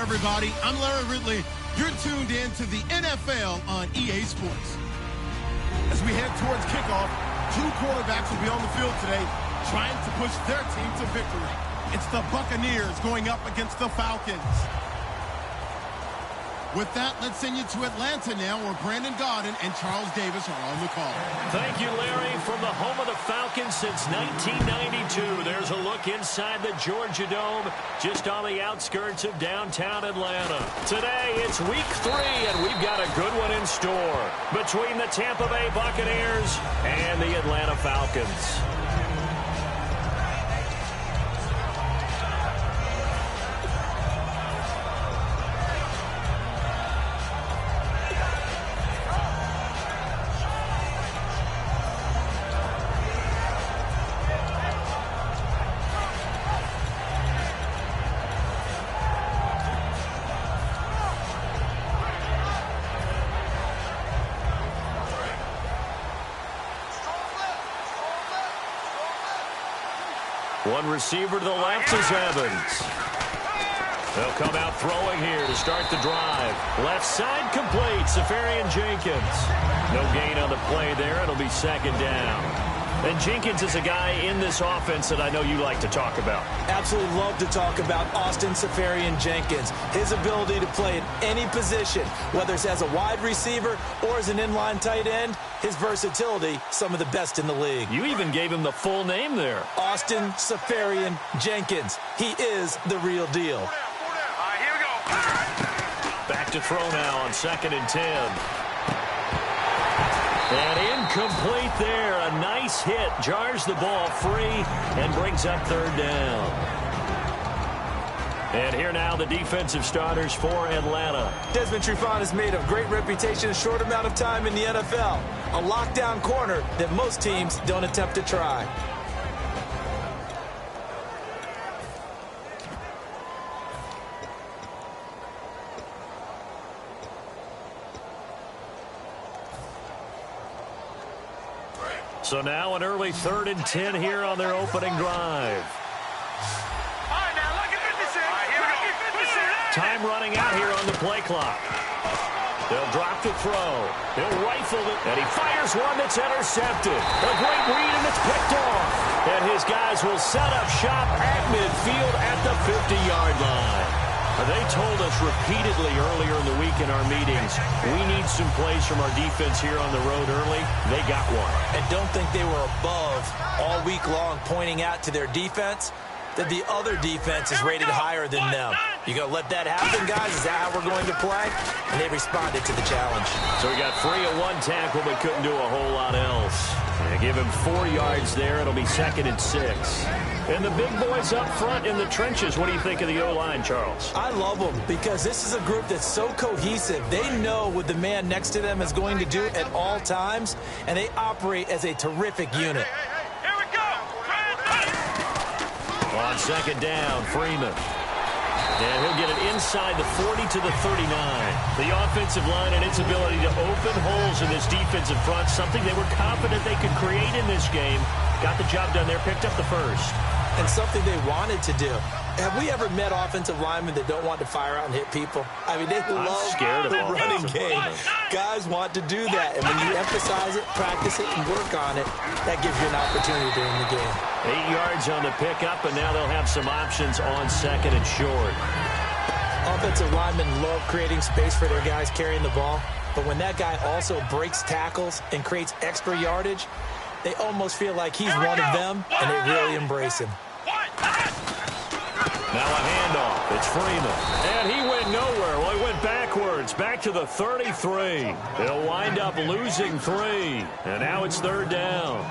everybody. I'm Larry Ridley. You're tuned in to the NFL on EA Sports. As we head towards kickoff, two quarterbacks will be on the field today trying to push their team to victory. It's the Buccaneers going up against the Falcons. With that, let's send you to Atlanta now, where Brandon Gaudin and Charles Davis are on the call. Thank you, Larry. From the home of the Falcons since 1992, there's a look inside the Georgia Dome, just on the outskirts of downtown Atlanta. Today, it's week 3, and we've got a good one in store between the Tampa Bay Buccaneers and the Atlanta Falcons. One receiver to the left is Evans. They'll come out throwing here to start the drive. Left side complete, Safarian Jenkins. No gain on the play there. It'll be second down. And Jenkins is a guy in this offense that I know you like to talk about. Absolutely love to talk about Austin Safarian Jenkins. His ability to play in any position, whether it's as a wide receiver or as an inline tight end, his versatility, some of the best in the league. You even gave him the full name there. Austin Safarian Jenkins. He is the real deal. All right, here we go. Back to throw now on 2nd and 10. And incomplete there. A nice hit. Jars the ball free and brings up 3rd down. And here now the defensive starters for Atlanta. Desmond Trufant has made a great reputation in a short amount of time in the NFL. A lockdown corner that most teams don't attempt to try. So now an early 3rd and 10 here on their opening drive. All right, now look at 56. All right, here we go. Time running out here on the play clock. They'll drop the throw. He'll rifle it, and he fires one that's intercepted. A great read, and it's picked off. And his guys will set up shop at midfield at the 50-yard line. They told us repeatedly earlier in the week in our meetings, we need some plays from our defense here on the road early. They got one. And don't think they were above all week long pointing out to their defense that the other defense is rated higher than them. You going to let that happen, guys? Is that how we're going to play? And they responded to the challenge. So he got free of one tackle but couldn't do a whole lot else. They give him 4 yards there. It'll be 2nd and 6. And the big boys up front in the trenches. What do you think of the O-line, Charles? I love them because this is a group that's so cohesive. They know what the man next to them is going to do at all times, and they operate as a terrific unit. Here we go. On 2nd down, Freeman. And he'll get it inside the 40 to the 39. The offensive line and its ability to open holes in this defensive front, something they were confident they could create in this game. Got the job done there, picked up the first. And something they wanted to do. Have we ever met offensive linemen that don't want to fire out and hit people? I mean, they love the running game. Guys want to do that. And when you emphasize it, practice it, and work on it, that gives you an opportunity during the game. 8 yards on the pickup, and now they'll have some options on 2nd and short. Offensive linemen love creating space for their guys carrying the ball. But when that guy also breaks tackles and creates extra yardage, they almost feel like he's one of them, and they really embrace him. Now a handoff. It's Freeman. And he went nowhere. Well, he went backwards. Back to the 33. They'll wind up losing 3. And now it's 3rd down.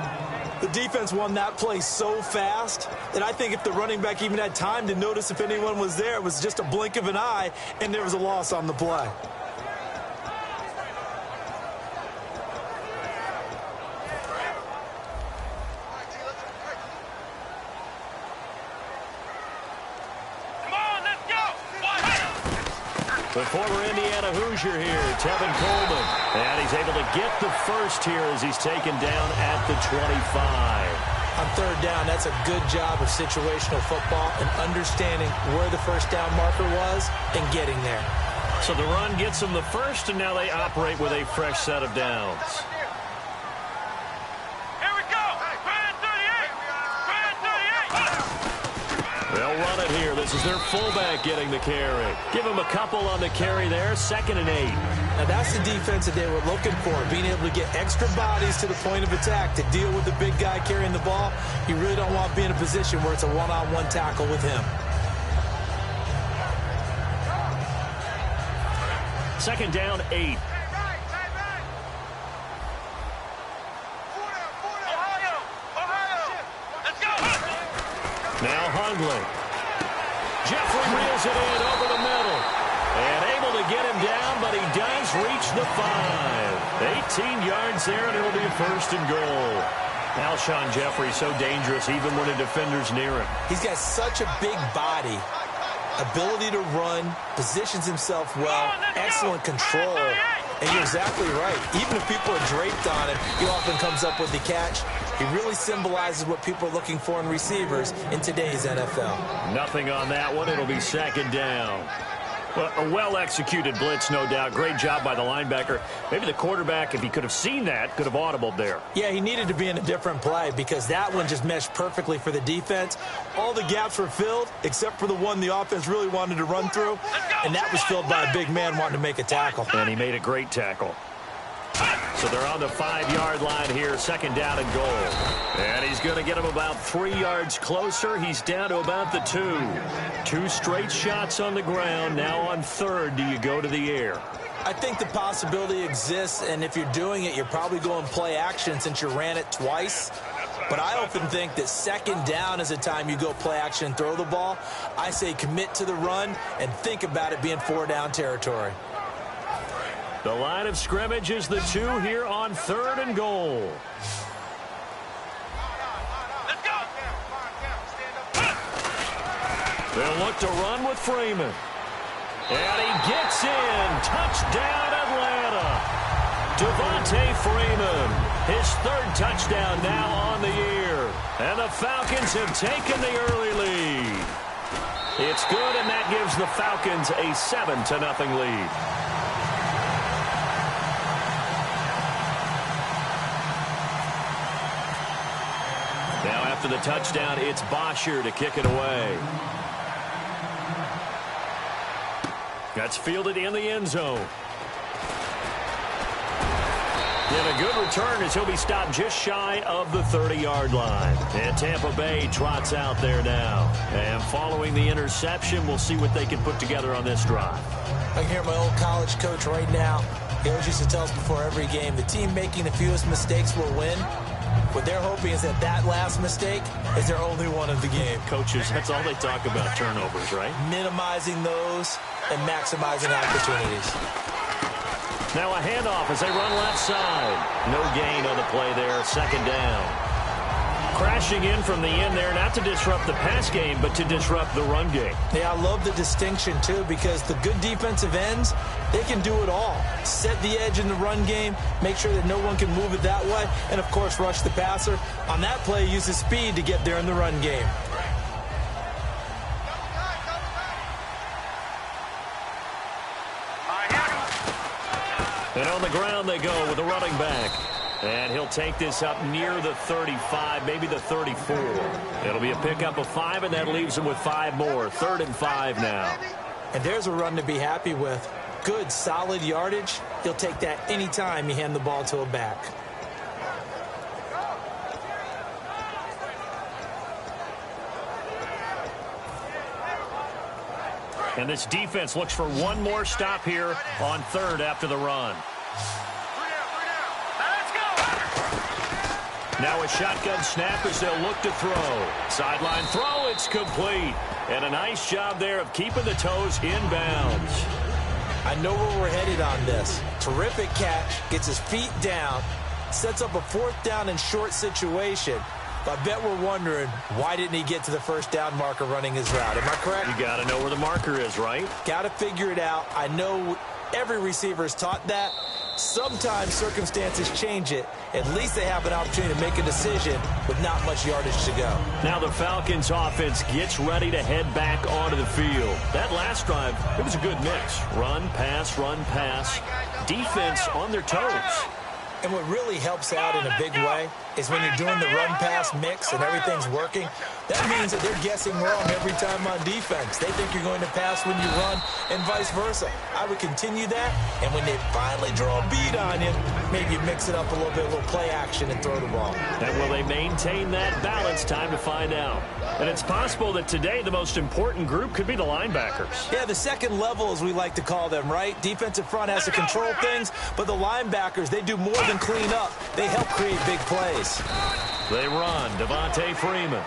The defense won that play so fast that I think if the running back even had time to notice if anyone was there, it was just a blink of an eye, and there was a loss on the play. The former Indiana Hoosier here, Tevin Coleman. And he's able to get the first here as he's taken down at the 25. On third down, that's a good job of situational football and understanding where the first down marker was and getting there. So the run gets them the first, and now they operate with a fresh set of downs. Here we go. Grand 38. They'll run it here. This is their fullback getting the carry. Give him a couple on the carry there. 2nd and 8. Now, that's the defense that they were looking for, being able to get extra bodies to the point of attack to deal with the big guy carrying the ball. You really don't want to be in a position where it's a one-on-one tackle with him. 2nd down, 8. Ohio. Let's go. Now Hundley. Jeffrey reels it in over the middle. And able to get him down, but he does reach the 5. 18 yards there, and it'll be a 1st and goal. Alshon Jeffrey so dangerous even when a defender's near him. He's got such a big body, ability to run, positions himself well, excellent control. And you're exactly right. Even if people are draped on him, he often comes up with the catch. He really symbolizes what people are looking for in receivers in today's NFL. Nothing on that one. It'll be 2nd down. Well, a well-executed blitz, no doubt. Great job by the linebacker. Maybe the quarterback, if he could have seen that, could have audibled there. Yeah, he needed to be in a different play because that one just meshed perfectly for the defense. All the gaps were filled except for the one the offense really wanted to run through, and that was filled by a big man wanting to make a tackle. And he made a great tackle. So they're on the 5-yard line here, 2nd down and goal. And he's going to get him about 3 yards closer. He's down to about the 2. 2 straight shots on the ground. Now on 3rd, do you go to the air? I think the possibility exists, and if you're doing it, you're probably going play action since you ran it twice. But I often think that 2nd down is a time you go play action and throw the ball. I say commit to the run and think about it being 4-down territory. The line of scrimmage is the 2 here on 3rd and goal. Let's go. They'll look to run with Freeman. And he gets in. Touchdown, Atlanta. Devontae Freeman. His 3rd touchdown now on the year. And the Falcons have taken the early lead. It's good, and that gives the Falcons a 7-0 lead. Now after the touchdown, it's Bosher to kick it away. That's fielded in the end zone. And a good return as he'll be stopped just shy of the 30-yard line. And Tampa Bay trots out there now. And following the interception, we'll see what they can put together on this drive. I can hear my old college coach right now. He always used to tell us before every game, the team making the fewest mistakes will win. What they're hoping is that that last mistake is their only one of the game. Coaches, that's all they talk about, turnovers, right? Minimizing those and maximizing opportunities. Now a handoff as they run left side. No gain on the play there, 2nd down. Crashing in from the end there, not to disrupt the pass game, but to disrupt the run game. Yeah, I love the distinction, too, because the good defensive ends, they can do it all. Set the edge in the run game, make sure that no one can move it that way, and, of course, rush the passer. On that play, use his speed to get there in the run game. And on the ground they go with the running back. And he'll take this up near the 35, maybe the 34. It'll be a pickup of 5, and that leaves him with 5 more. 3rd and 5 now. And there's a run to be happy with. Good, solid yardage. He'll take that any time you hand the ball to a back. And this defense looks for one more stop here on 3rd after the run. Now a shotgun snap as they'll look to throw. Sideline throw, it's complete. And a nice job there of keeping the toes in bounds. I know where we're headed on this. Terrific catch, gets his feet down, sets up a 4th down and short situation. But I bet we're wondering, why didn't he get to the 1st down marker running his route? Am I correct? You got to know where the marker is, right? Got to figure it out. I know every receiver is taught that. Sometimes circumstances change it. At least they have an opportunity to make a decision with not much yardage to go. Now the Falcons offense gets ready to head back onto the field. That last drive, it was a good mix. Run, pass, defense on their toes. And what really helps out in a big way is when you're doing the run-pass mix and everything's working, that means that they're guessing wrong every time on defense. They think you're going to pass when you run and vice versa. I would continue that, and when they finally draw a bead on you, maybe mix it up a little bit, a little play action and throw the ball. And will they maintain that balance? Time to find out. And it's possible that today the most important group could be the linebackers. Yeah, the second level, as we like to call them, right? Defensive front has to control things, but the linebackers, they do more than clean up. They help create big plays. They run. Devontae Freeman.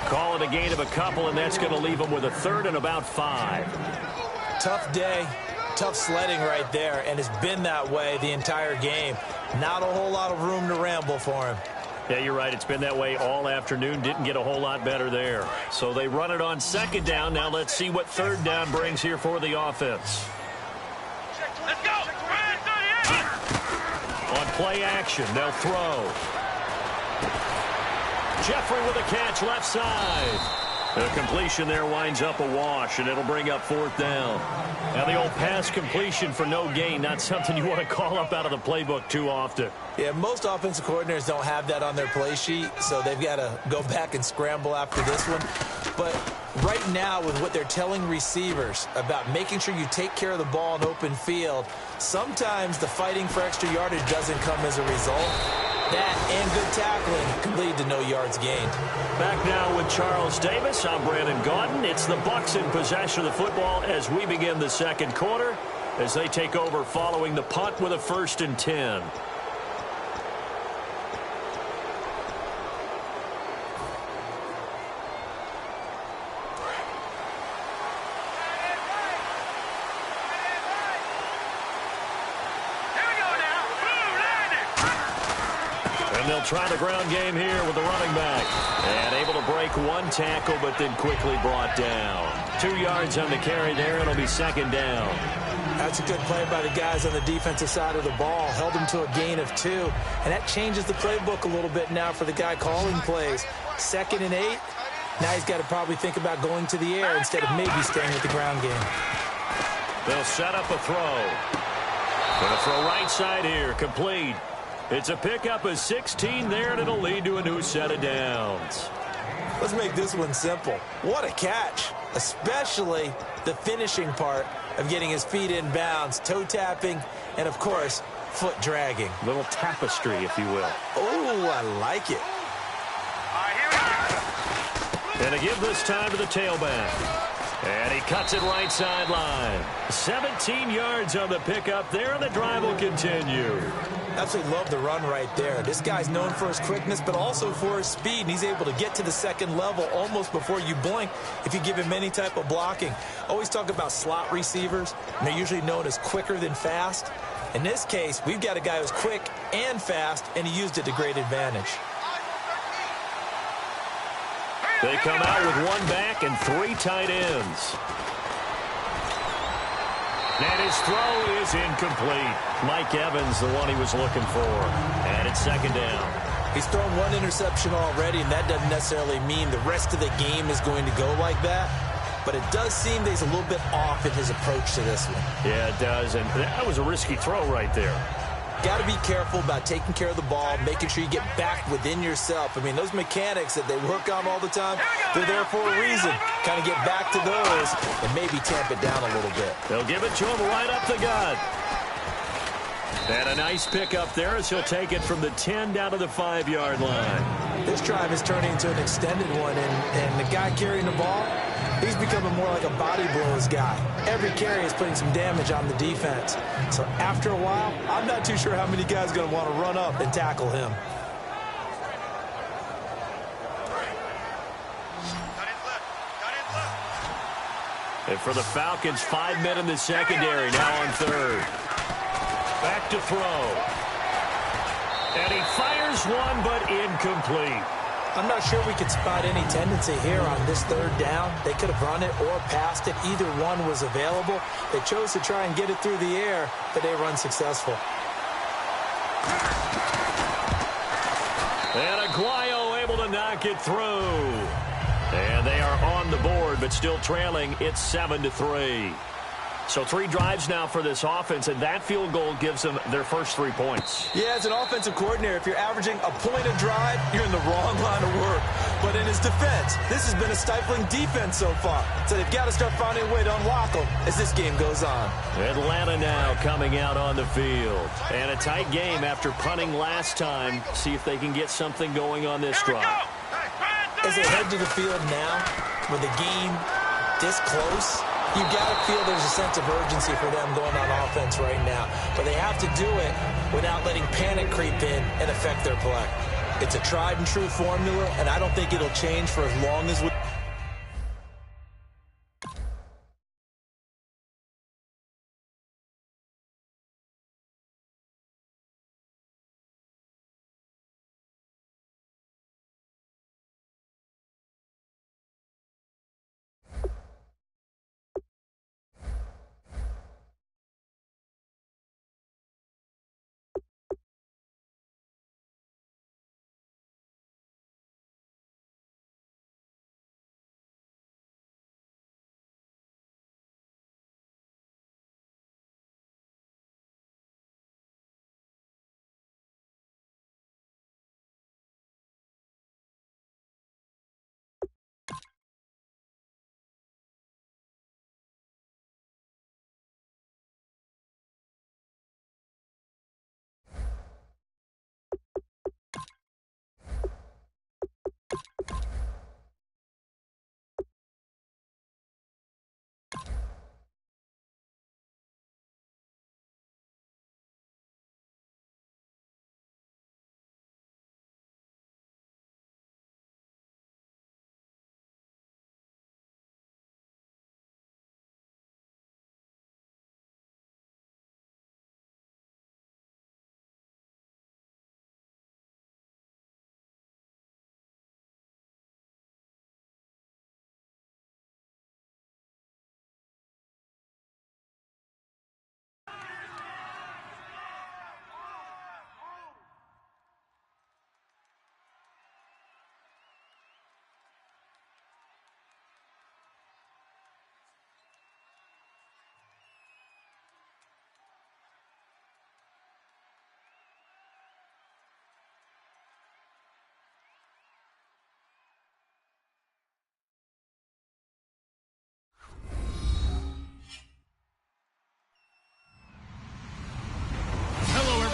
Call it a gain of a couple, and that's going to leave them with a third and about 5. Tough day, tough sledding right there, and it's been that way the entire game. Not a whole lot of room to ramble for him. Yeah, you're right. It's been that way all afternoon. Didn't get a whole lot better there. So they run it on second down. Now let's see what third down brings here for the offense. Let's go. On play action, they'll throw. Jeffrey with a catch left side. The completion there winds up a wash, and it'll bring up fourth down. Now the old pass completion for no gain, not something you want to call up out of the playbook too often. Yeah, most offensive coordinators don't have that on their play sheet, so they've got to go back and scramble after this one. But right now, with what they're telling receivers about making sure you take care of the ball in open field, sometimes the fighting for extra yardage doesn't come as a result. That and good tackling could lead to no yards gained. Back now with Charles Davis. I'm Brandon Gaudin. It's the Bucs in possession of the football as we begin the second quarter, as they take over following the punt with a 1st and 10. They'll try the ground game here with the running back. And able to break one tackle, but then quickly brought down. 2 yards on the carry there. It'll be second down. That's a good play by the guys on the defensive side of the ball. Held them to a gain of 2. And that changes the playbook a little bit now for the guy calling plays. 2nd and 8. Now he's got to probably think about going to the air instead of maybe staying with the ground game. They'll set up a throw. Going to throw right side here. Complete. It's a pickup of 16 there, and it'll lead to a new set of downs. Let's make this one simple. What a catch, especially the finishing part of getting his feet in bounds, toe tapping, and, of course, foot dragging. Little tapestry, if you will. Oh, I like it. And a give this time to the tailback. And he cuts it right sideline. 17 yards on the pickup there, and the drive will continue. Absolutely love the run right there. This guy's known for his quickness, but also for his speed, and he's able to get to the second level almost before you blink if you give him any type of blocking. Always talk about slot receivers, and they're usually known as quicker than fast. In this case, we've got a guy who's quick and fast, and he used it to great advantage. They come out with 1 back and 3 tight ends. And his throw is incomplete. Mike Evans, the one he was looking for. And it's second down. He's thrown 1 interception already, and that doesn't necessarily mean the rest of the game is going to go like that. But it does seem that he's a little bit off in his approach to this one. Yeah, it does. And that was a risky throw right there. Got to be careful about taking care of the ball, making sure you get back within yourself. I mean, those mechanics that they work on all the time, they're there for a reason. Kind of get back to those and maybe tamp it down a little bit. They'll give it to him right up the gut. And a nice pickup there as he'll take it from the 10 down to the 5-yard line. This drive is turning into an extended one, and the guy carrying the ball, he's becoming more like a body blows guy. Every carry is putting some damage on the defense. So after a while, I'm not too sure how many guys are going to want to run up and tackle him. And for the Falcons, 5 men in the secondary, now on third. Back to throw. And he fires one, but incomplete. I'm not sure we could spot any tendency here on this third down. They could have run it or passed it. Either one was available. They chose to try and get it through the air, but they were unsuccessful. And Aguayo able to knock it through. And they are on the board, but still trailing. It's 7-3. So 3 drives now for this offense, and that field goal gives them their first 3 points. Yeah, as an offensive coordinator, if you're averaging a point a drive, you're in the wrong line of work. But in his defense, this has been a stifling defense so far. So they've got to start finding a way to unlock them as this game goes on. Atlanta now coming out on the field. And a tight game after punting last time. See if they can get something going on this drive. As they head to the field now, with the game this close, you got to feel there's a sense of urgency for them going on offense right now. But they have to do it without letting panic creep in and affect their play. It's a tried and true formula, and I don't think it'll change for as long as we...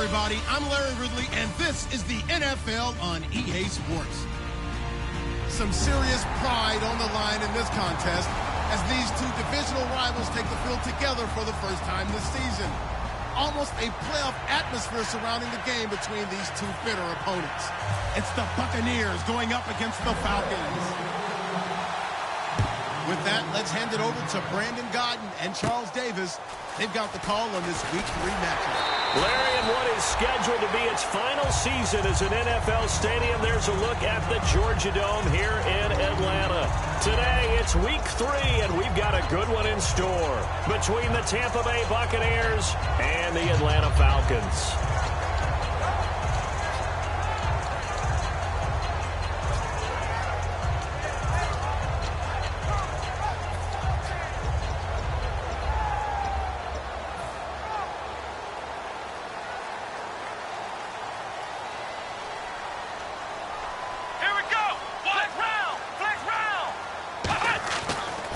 Everybody, I'm Larry Ridley, and this is the NFL on EA Sports. Some serious pride on the line in this contest as these two divisional rivals take the field together for the first time this season. Almost a playoff atmosphere surrounding the game between these two bitter opponents. It's the Buccaneers going up against the Falcons. With that, let's hand it over to Brandon Godden and Charles Davis. They've got the call on this Week 3 matchup. Larry, in what is scheduled to be its final season as an NFL stadium, there's a look at the Georgia Dome here in Atlanta. Today, it's Week 3, and we've got a good one in store between the Tampa Bay Buccaneers and the Atlanta Falcons.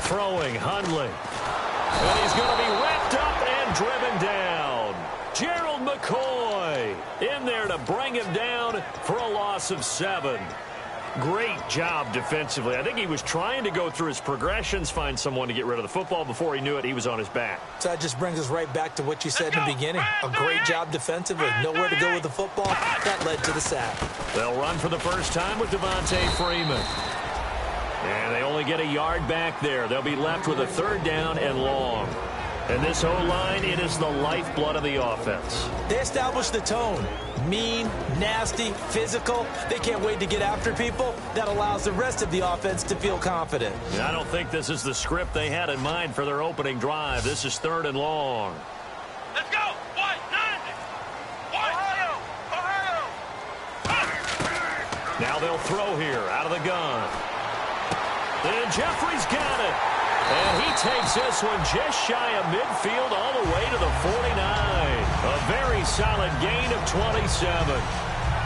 Throwing, Hundley. And he's going to be wrapped up and driven down. Gerald McCoy in there to bring him down for a loss of 7. Great job defensively. I think he was trying to go through his progressions, find someone to get rid of the football. Before he knew it, he was on his back. So that just brings us right back to what you said in the beginning. A great job defensively. Nowhere to go with the football. That led to the sack. They'll run for the first time with Devontae Freeman. And they only get a yard back there. They'll be left with a 3rd down and long. And this O-line, it is the lifeblood of the offense. They established the tone. Mean, nasty, physical. They can't wait to get after people. That allows the rest of the offense to feel confident. And I don't think this is the script they had in mind for their opening drive. This is 3rd and long. Let's go. Ohio. Now they'll throw here out of the gun. And Jeffrey's got it. And he takes this one just shy of midfield all the way to the 49. A very solid gain of 27.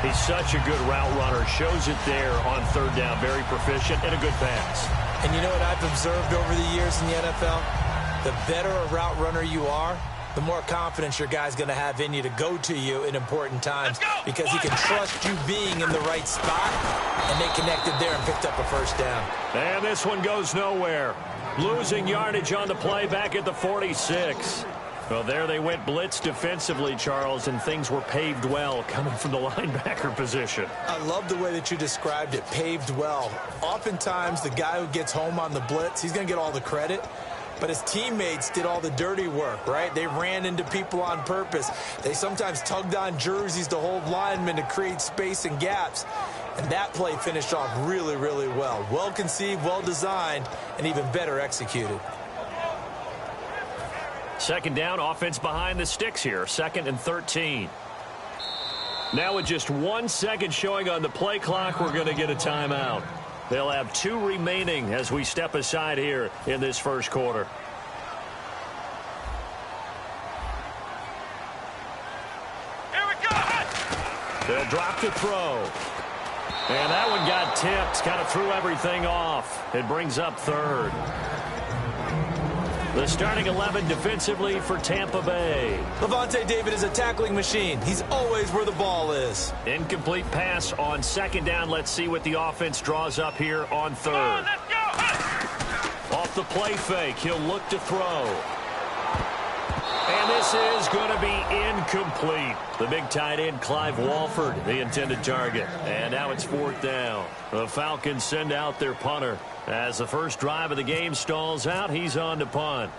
He's such a good route runner. Shows it there on third down. Very proficient and a good pass. And you know what I've observed over the years in the NFL? The better a route runner you are, the more confidence your guy's going to have in you to go to you in important times because he can trust you being in the right spot, and they connected there and picked up a first down. And this one goes nowhere. Losing yardage on the play back at the 46. Well, there they went blitz defensively, Charles, and things were paved well coming from the linebacker position. I love the way that you described it, paved well. Oftentimes, the guy who gets home on the blitz, he's going to get all the credit. But his teammates did all the dirty work, right? They ran into people on purpose. They sometimes tugged on jerseys to hold linemen to create space and gaps. And that play finished off really, really well. Well conceived, well designed, and even better executed. Second down, offense behind the sticks here. 2nd and 13. Now with just 1 second showing on the play clock, we're going to get a timeout. They'll have 2 remaining as we step aside here in this first quarter. Here we go. They'll drop to throw. And that one got tipped. Kind of threw everything off. It brings up 3rd. The starting 11 defensively for Tampa Bay. Levante David is a tackling machine. He's always where the ball is. Incomplete pass on 2nd down. Let's see what the offense draws up here on 3rd. Come on, let's go. Off the play fake, he'll look to throw. And this is going to be incomplete. The big tight end, Clive Walford, the intended target. And now it's 4th down. The Falcons send out their punter. As the first drive of the game stalls out, he's on to punt.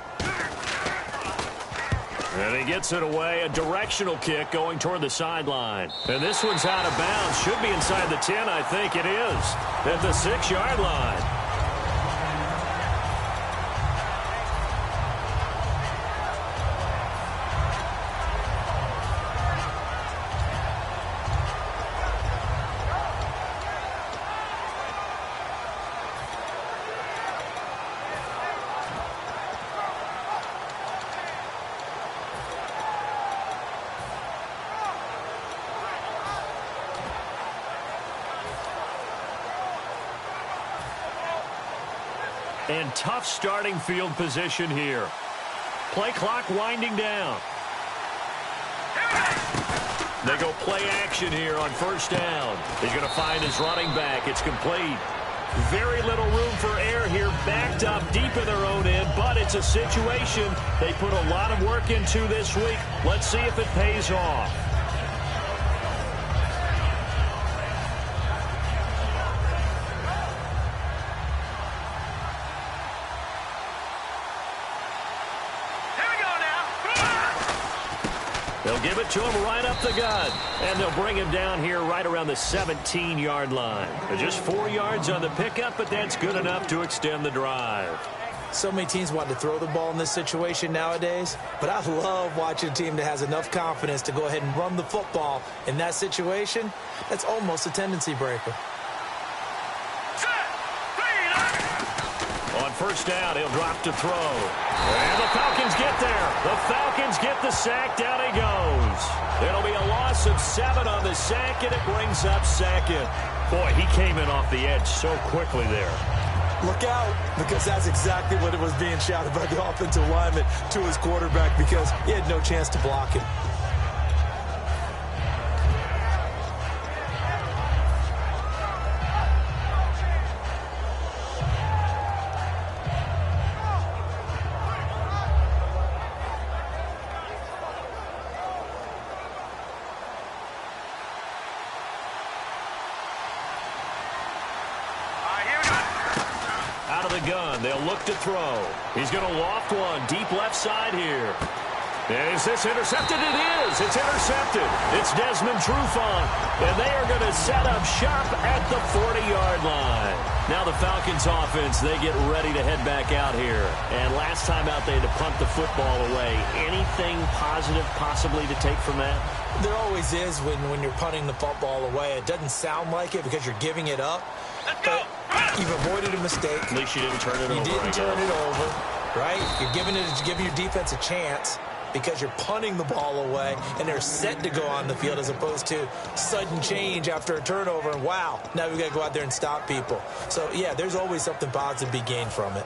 And he gets it away. A directional kick going toward the sideline. And this one's out of bounds. Should be inside the 10, I think it is. At the 6-yard line. And tough starting field position here. Play clock winding down. They go play action here on 1st down. He's going to find his running back. It's complete. Very little room for error here. Backed up deep in their own end, but it's a situation they put a lot of work into this week. Let's see if it pays off. They'll give it to him right up the gut. And they'll bring him down here right around the 17-yard line. Just 4 yards on the pickup, but that's good enough to extend the drive. So many teams want to throw the ball in this situation nowadays, but I love watching a team that has enough confidence to go ahead and run the football in that situation. That's almost a tendency breaker. On 1st down, he'll drop to throw. And the Falcons get there. The Falcons get the sack. Down he goes. It'll be a loss of 7 on the sack, and it brings up 2nd. Boy, he came in off the edge so quickly there. Look out, because that's exactly what it was being shouted by the offensive lineman to his quarterback because he had no chance to block him. They'll look to throw. He's going to loft one deep left side here. Is this intercepted? It is. It's intercepted. It's Desmond Trufant. And they are going to set up shop at the 40-yard line. Now the Falcons offense, they get ready to head back out here. And last time out, they had to punt the football away. Anything positive possibly to take from that? There always is when you're punting the football away. It doesn't sound like it because you're giving it up. But you've avoided a mistake. At least you didn't turn it over. You didn't turn it over, right? You're giving your defense a chance because you're punting the ball away, and they're set to go on the field as opposed to sudden change after a turnover, and wow, now we've got to go out there and stop people. So, yeah, there's always something positive to be gained from it.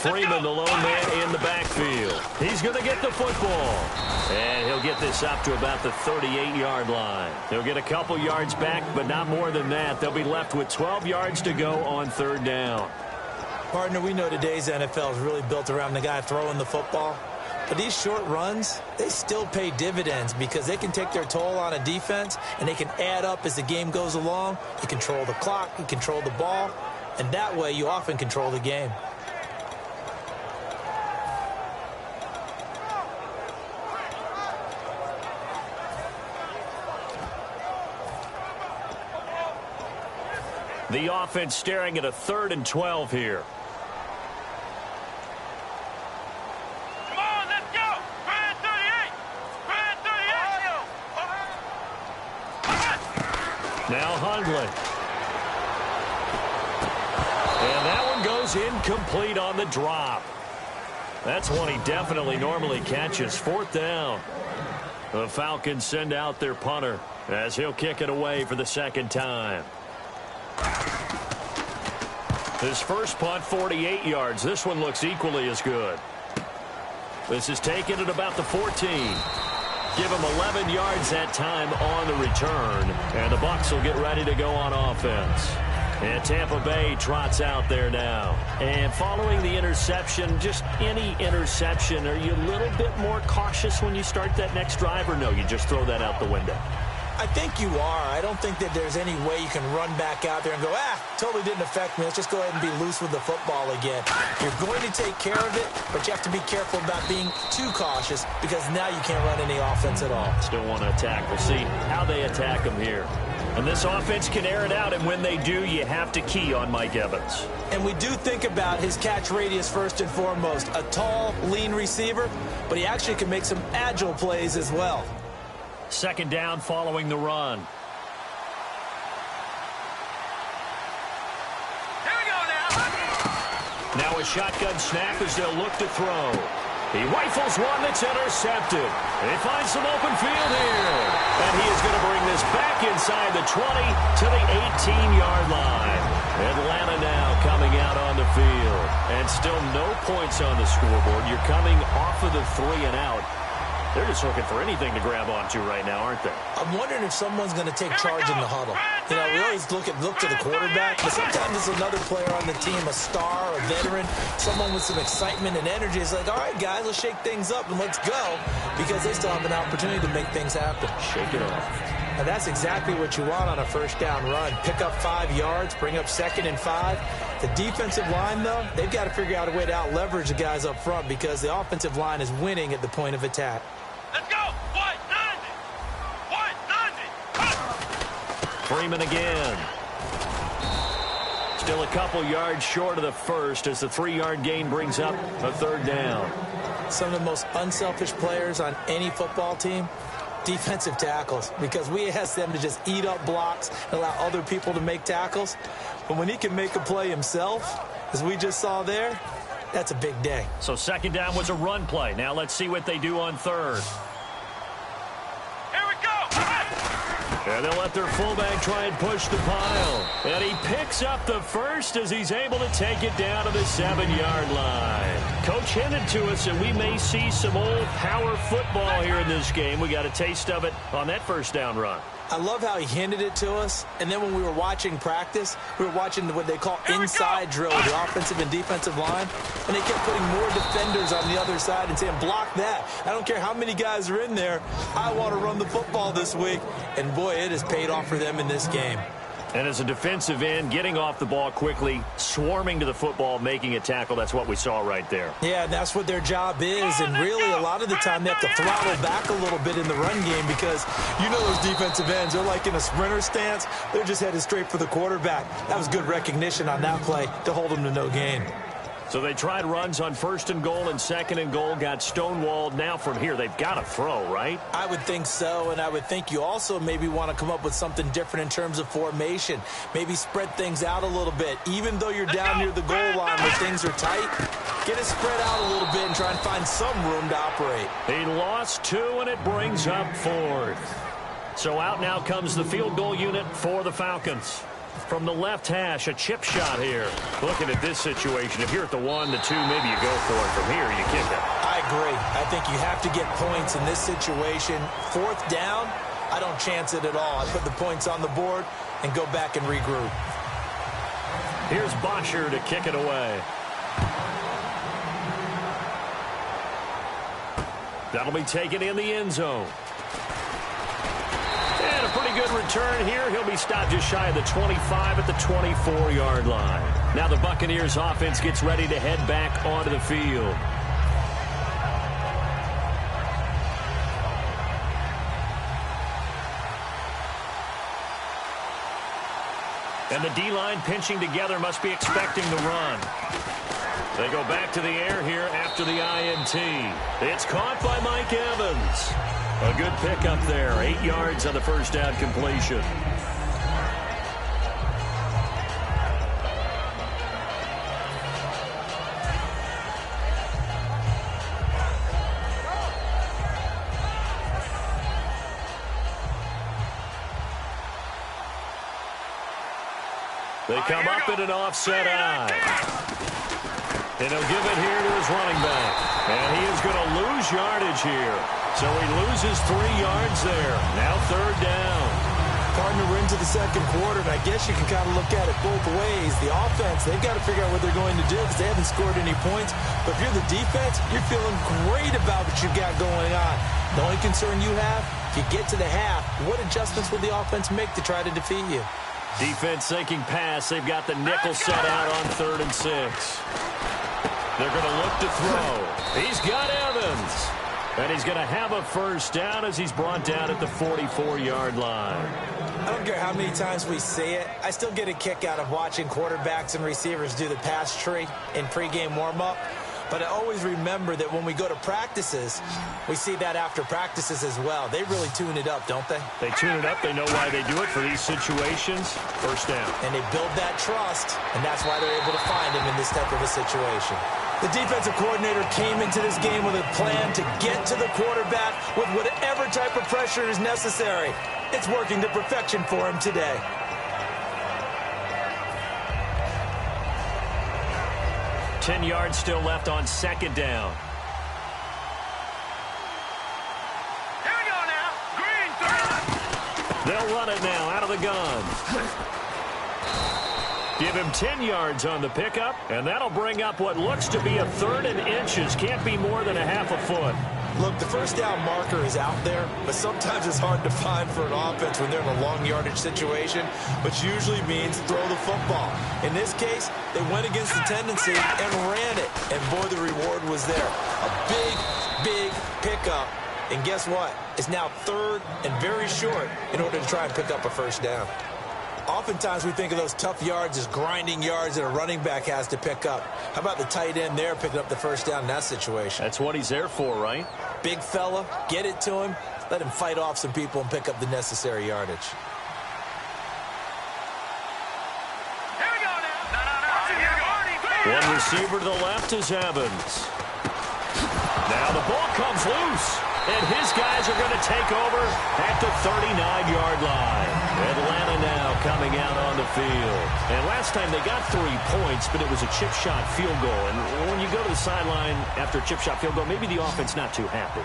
Freeman, the lone man in the backfield. He's going to get the football. And he'll get this up to about the 38-yard line. He'll get a couple yards back, but not more than that. They'll be left with 12 yards to go on third down. Partner, we know today's NFL is really built around the guy throwing the football. But these short runs, they still pay dividends because they can take their toll on a defense, and they can add up as the game goes along. You control the clock, you control the ball, and that way you often control the game. The offense staring at a 3rd and 12 here. Come on, let's go. 38. Now Hundley. And that one goes incomplete on the drop. That's one he definitely normally catches. 4th down. The Falcons send out their punter as he'll kick it away for the 2nd time. His first punt, 48 yards. This one looks equally as good. This is taken at about the 14. Give him 11 yards that time on the return. And the Bucs will get ready to go on offense. And Tampa Bay trots out there now. And following the interception, just any interception, are you a little bit more cautious when you start that next drive, or no, you just throw that out the window? I think you are. I don't think that there's any way you can run back out there and go, totally didn't affect me. Let's just go ahead and be loose with the football again. You're going to take care of it, but you have to be careful about being too cautious because now you can't run any offense at all. Still want to attack. We'll see how they attack them here. And this offense can air it out, and when they do, you have to key on Mike Evans. And we do think about his catch radius first and foremost. A tall, lean receiver, but he actually can make some agile plays as well. 2nd down following the run. Here we go now. Now a shotgun snap as they'll look to throw. He rifles one that's intercepted. He finds some open field here. And he is going to bring this back inside the 20 to the 18-yard line. Atlanta now coming out on the field. And still no points on the scoreboard. You're coming off of the 3 and out. They're just looking for anything to grab onto right now, aren't they? I'm wondering if someone's going to take charge in the huddle. You know, we always look to the quarterback, but sometimes it's another player on the team, a star, a veteran, someone with some excitement and energy. It's like, all right, guys, let's shake things up and let's go, because they still have an opportunity to make things happen. Shake it off. And that's exactly what you want on a 1st down run. Pick up 5 yards, bring up 2nd and 5. The defensive line, though, they've got to figure out a way to out-leverage the guys up front because the offensive line is winning at the point of attack. Let's go. 190. Freeman again. Still a couple yards short of the first as the 3-yard gain brings up a 3rd down. Some of the most unselfish players on any football team, defensive tackles, because we ask them to just eat up blocks and allow other people to make tackles. But when he can make a play himself, as we just saw there, that's a big day. So 2nd down was a run play. Now let's see what they do on 3rd. Here we go. And they'll let their fullback try and push the pile. And he picks up the first as he's able to take it down to the 7-yard line. Coach hinted to us that we may see some old power football here in this game. We got a taste of it on that first down run. I love how he hinted it to us, and then when we were watching practice, we were watching what they call inside drill, the offensive and defensive line, and they kept putting more defenders on the other side and saying, block that. I don't care how many guys are in there. I want to run the football this week, and boy, it has paid off for them in this game. And as a defensive end, getting off the ball quickly, swarming to the football, making a tackle, that's what we saw right there. Yeah, and that's what their job is. And really, a lot of the time, they have to throttle back a little bit in the run game because you know those defensive ends, they're like in a sprinter stance. They're just headed straight for the quarterback. That was good recognition on that play to hold them to no gain. So they tried runs on 1st and goal and 2nd and goal, got stonewalled. Now from here, they've got to throw, right? I would think so, and I would think you also maybe want to come up with something different in terms of formation. Maybe spread things out a little bit. Even though you're down near the goal line where things are tight, get it spread out a little bit and try and find some room to operate. He lost 2, and it brings up 4th. So out now comes the field goal unit for the Falcons. From the left hash, a chip shot here. Looking at this situation, if you're at the 1, the 2, maybe you go for it. From here, you kick it. I agree. I think you have to get points in this situation. 4th down, I don't chance it at all. I put the points on the board and go back and regroup. Here's Bosher to kick it away. That'll be taken in the end zone. And a pretty good return here. He'll be stopped just shy of the 25 at the 24-yard line. Now the Buccaneers offense gets ready to head back onto the field. And the D-line pinching together, must be expecting the run. They go back to the air here after the INT. It's caught by Mike Evans. A good pickup there. 8 yards on the first down completion. They come up in an offset eye. And he'll give it here to his running back. And he is going to lose yardage here. So he loses 3 yards there. Now 3rd down. Partner, we're into the second quarter, and I guess you can kind of look at it both ways. The offense, they've got to figure out what they're going to do because they haven't scored any points. But if you're the defense, you're feeling great about what you've got going on. The only concern you have, if you get to the half, what adjustments will the offense make to try to defeat you? Defense sinking pass. They've got the nickel set out on 3rd and 6. They're going to look to throw. He's got Evans. And he's going to have a first down as he's brought down at the 44-yard line. I don't care how many times we see it. I still get a kick out of watching quarterbacks and receivers do the pass tree in pregame warm-up. But I always remember that when we go to practices, we see that after practices as well. They really tune it up, don't they? They tune it up. They know why they do it for these situations. First down. And they build that trust, and that's why they're able to find him in this type of a situation. The defensive coordinator came into this game with a plan to get to the quarterback with whatever type of pressure is necessary. It's working to perfection for him today. Ten yards still left on 2nd down. Here we go now. Green, throw. They'll run it now out of the gun. Give him 10 yards on the pickup, and that'll bring up what looks to be a 3rd and inches. Can't be more than a half a foot. Look, the first down marker is out there, but sometimes it's hard to find for an offense when they're in a long yardage situation, which usually means throw the football. In this case, they went against the tendency and ran it, and boy, the reward was there. A big, big pickup, and guess what? It's now 3rd and very short in order to try and pick up a first down. Oftentimes, we think of those tough yards as grinding yards that a running back has to pick up. How about the tight end there picking up the first down in that situation? That's what he's there for, right? Big fella, get it to him, let him fight off some people and pick up the necessary yardage. Here we go now. One receiver to the left is Evans. Now the ball comes loose. and his guys are going to take over at the 39-yard line. Atlanta now coming out on the field. And last time they got 3 points, but it was a chip shot field goal. And when you go to the sideline after a chip shot field goal, maybe the offense not too happy.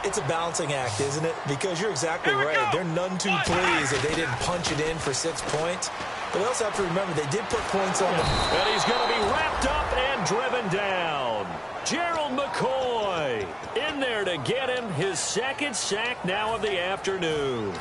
It's a balancing act, isn't it? Because you're exactly right. They're none too pleased that they didn't punch it in for 6 points. But we also have to remember they did put points on them. And he's going to be wrapped up and driven down. Gerald McCoy in there to get him his second sack now of the afternoon.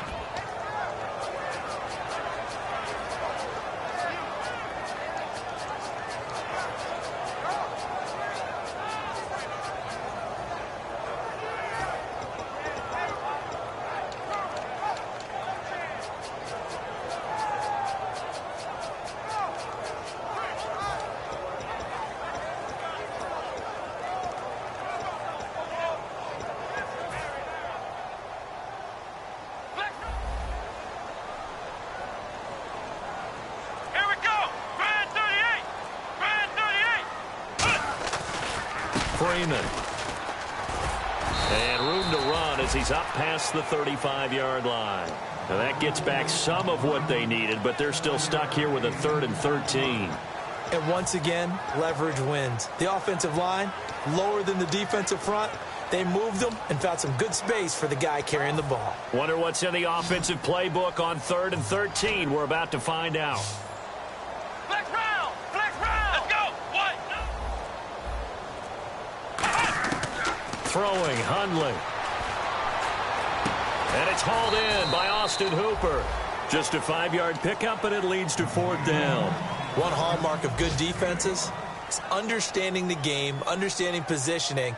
Freeman. And room to run as he's up past the 35-yard line. Now that gets back some of what they needed, but they're still stuck here with a 3rd and 13. And once again, leverage wins. The offensive line, lower than the defensive front. They moved them and found some good space for the guy carrying the ball. Wonder what's in the offensive playbook on 3rd and 13. We're about to find out. Flex round! Flex round! Let's go! What? Throwing, Hundley. And it's hauled in by Austin Hooper. Just a 5-yard pickup, and it leads to 4th down. One hallmark of good defenses is understanding the game, understanding positioning,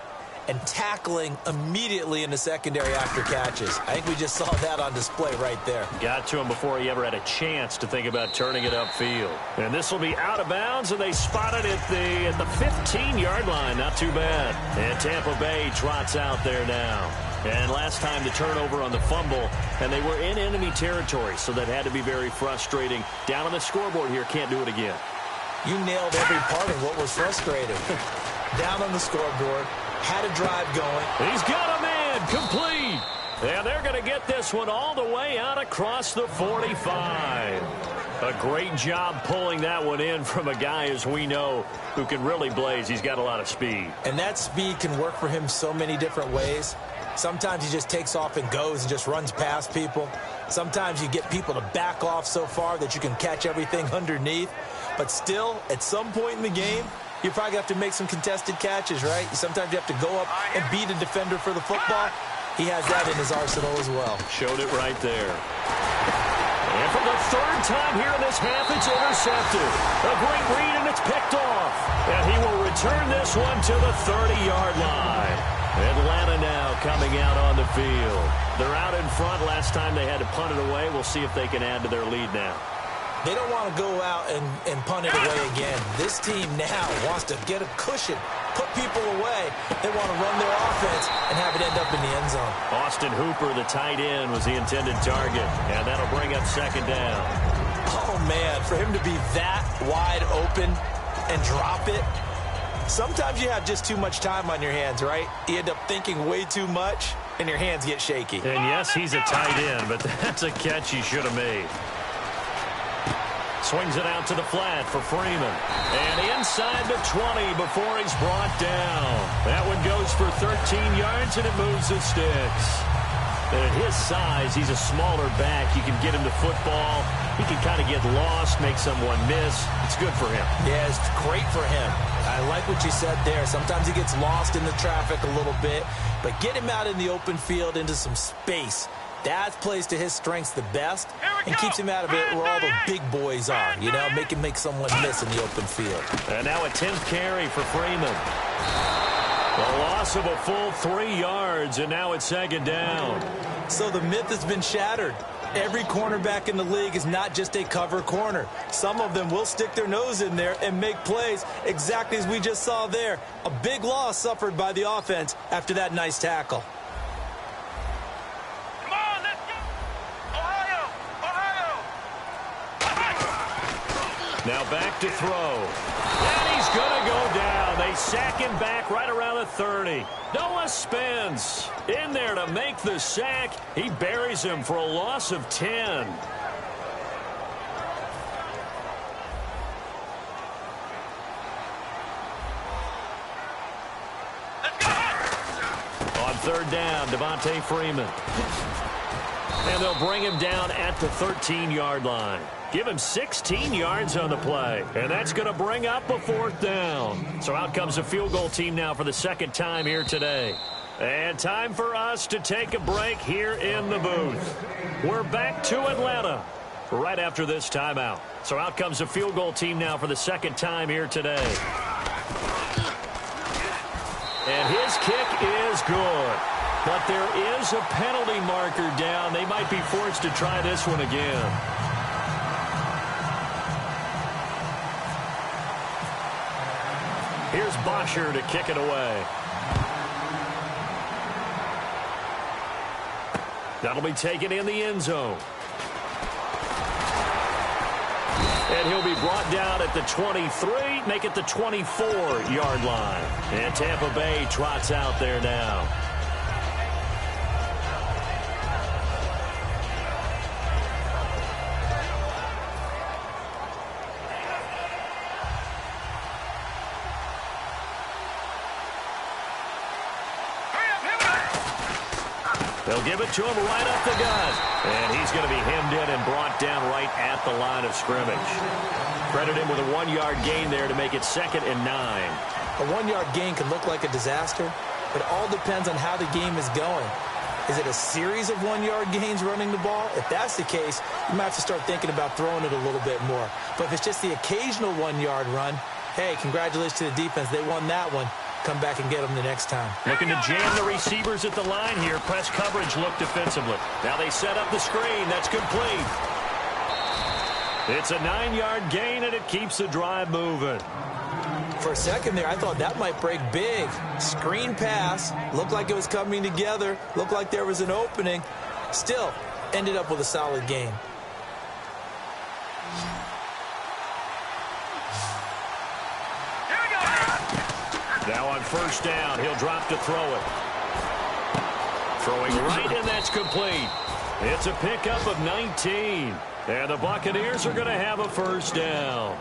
and tackling immediately in the secondary after catches. I think we just saw that on display right there. Got to him before he ever had a chance to think about turning it upfield. And this will be out of bounds, and they spot it at the 15-yard line. Not too bad. And Tampa Bay trots out there now. And last time the turnover on the fumble, and they were in enemy territory, so that had to be very frustrating. Down on the scoreboard here, can't do it again. You nailed every part of what was frustrating. Down on the scoreboard, had a drive going. He's got a man, complete. And they're going to get this one all the way out across the 45. A great job pulling that one in from a guy, as we know, who can really blaze. He's got a lot of speed. And that speed can work for him so many different ways. Sometimes he just takes off and goes and just runs past people. Sometimes you get people to back off so far that you can catch everything underneath. But still, at some point in the game, you probably have to make some contested catches, right? Sometimes you have to go up and beat a defender for the football. He has that in his arsenal as well. Showed it right there. And for the 3rd time here in this half, it's intercepted. A great read, and it's picked off. And he will return this one to the 30-yard line. Atlanta now coming out on the field. They're out in front. Last time they had to punt it away. We'll see if they can add to their lead now. They don't want to go out and punt it away again. This team now wants to get a cushion, put people away. They want to run their offense and have it end up in the end zone. Austin Hooper, the tight end, was the intended target, and that'll bring up 2nd down. Oh, man, for him to be that wide open and drop it. Sometimes you have just too much time on your hands, right? You end up thinking way too much, and your hands get shaky. And yes, he's a tight end, but that's a catch he should have made. Swings it out to the flat for Freeman. And inside the 20 before he's brought down. That one goes for 13 yards, and it moves the sticks. And at his size, he's a smaller back. You can get him the football. He can kind of get lost, make someone miss. It's good for him. Yeah, it's great for him. I like what you said there. Sometimes he gets lost in the traffic a little bit, but get him out in the open field into some space. That plays to his strengths the best and keeps him out of it where all the big boys are. You know, make him make someone miss in the open field. And now a 10th carry for Freeman. A loss of a full 3 yards, and now it's 2nd down. So the myth has been shattered. Every cornerback in the league is not just a cover corner. Some of them will stick their nose in there and make plays exactly as we just saw there. A big loss suffered by the offense after that nice tackle. Now back to throw. And he's going to go down. They sack him back right around the 30. Noah spins in there to make the sack. He buries him for a loss of 10. On third down, Devontae Freeman. And they'll bring him down at the 13-yard line. Give him 16 yards on the play. And that's going to bring up a fourth down. So out comes a field goal team now for the second time here today. And time for us to take a break here in the booth. We're back to Atlanta right after this timeout. So out comes a field goal team now for the second time here today. And his kick is good. But there is a penalty marker down. They might be forced to try this one again. Here's Bosher to kick it away. That'll be taken in the end zone. And he'll be brought down at the 23, make it the 24-yard line. And Tampa Bay trots out there now. They'll give it to him right up the gut. And he's going to be hemmed in and brought down right at the line of scrimmage. Credit him with a 1-yard gain there to make it 2nd and 9. A 1-yard gain can look like a disaster, but it all depends on how the game is going. Is it a series of 1-yard gains running the ball? If that's the case, you might have to start thinking about throwing it a little bit more. But if it's just the occasional 1-yard run, hey, congratulations to the defense. They won that one. Come back and get them the next time. Looking to jam the receivers at the line here. Press coverage look defensively. Now they set up the screen. That's complete. It's a 9-yard gain, and it keeps the drive moving. For a second there, I thought that might break big. Screen pass. Looked like it was coming together. Looked like there was an opening. Still, ended up with a solid gain. Now on first down, he'll drop to throw it. Throwing right, and that's complete. It's a pickup of 19. And the Buccaneers are going to have a first down.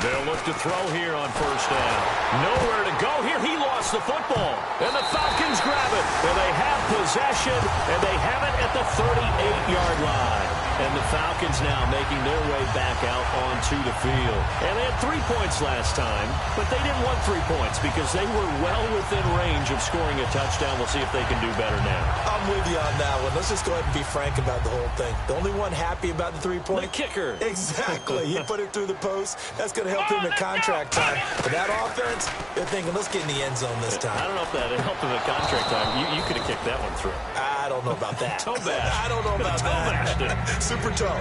They'll look to throw here on first down. Nowhere to go here. He lost the football. And the Falcons grab it. And they have possession. And they have it at the 38-yard line. And the Falcons now making their way back out onto the field. And they had 3 points last time. But they didn't want 3 points because they were well within range of scoring a touchdown. We'll see if they can do better now. I'm with you on that one. Let's just go ahead and be frank about the whole thing. The only one happy about the 3-point? The kicker. Exactly. He put it through the post. That's going to help him at contract time. But that offense, they're thinking, let's get in the end zone this time. I don't know if that helped him at contract time. You could have kicked that one through. I don't know about that. Toe bash. I don't know about that. Super toe.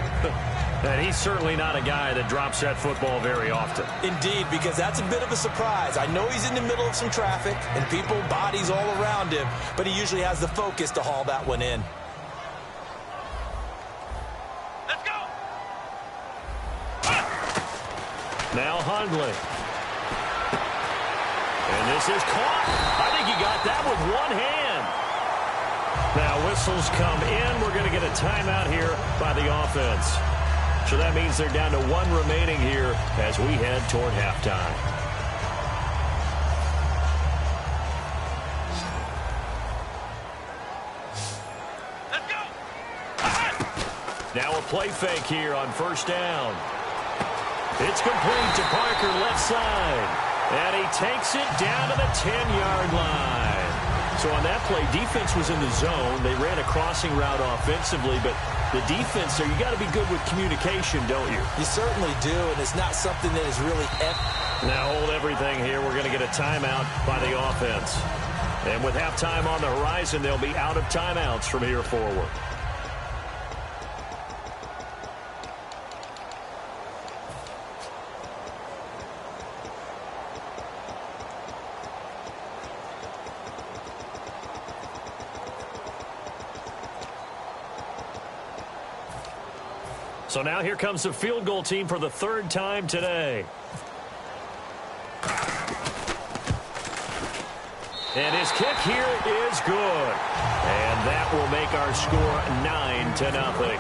And he's certainly not a guy that drops that football very often. Indeed, because that's a bit of a surprise. I know he's in the middle of some traffic and people, bodies all around him, but he usually has the focus to haul that one in. Let's go. Now Hundley. And this is caught. I think he got that with one hand. Now whistles come in. We're going to get a timeout here by the offense. So that means they're down to 1 remaining here as we head toward halftime. Let's go. Now a play fake here on first down. It's complete to Parker left side. And he takes it down to the 10-yard line. So on that play, defense was in the zone. They ran a crossing route offensively, but the defense there, you got to be good with communication, don't you? You certainly do, and it's not something that is really... Now hold everything here. We're going to get a timeout by the offense. And with halftime on the horizon, they'll be out of timeouts from here forward. So now here comes the field goal team for the third time today. And his kick here is good. And that will make our score 9-0.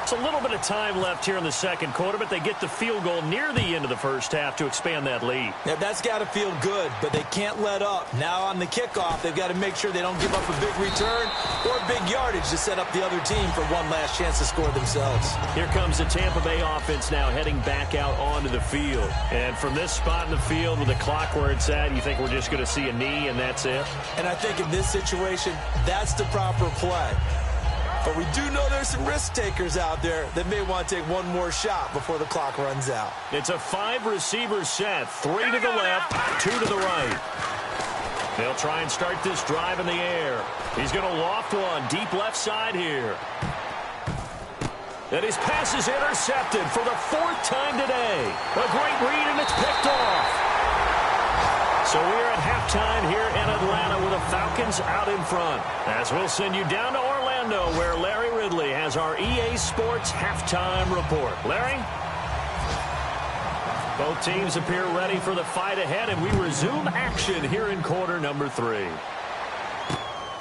It's a little bit of time left here in the second quarter, but they get the field goal near the end of the first half to expand that lead. Yeah, that's got to feel good, but they can't let up. Now on the kickoff, they've got to make sure they don't give up a big return or big yardage to set up the other team for one last chance to score themselves. Here comes the Tampa Bay offense now heading back out onto the field. And from this spot in the field with the clock where it's at, you think we're just going to see a knee and that's it? And I think in this situation, that's the proper play. But we do know there's some risk takers out there that may want to take one more shot before the clock runs out. It's a 5-receiver set. 3 to the left, 2 to the right. They'll try and start this drive in the air. He's going to loft one deep left side here. And his pass is intercepted for the 4th time today. A great read, and it's picked off. So we're at halftime here in Atlanta with the Falcons out in front. As we'll send you down to Orlando, where Larry Ridley has our EA Sports halftime report. Larry? Both teams appear ready for the fight ahead, and we resume action here in quarter number 3.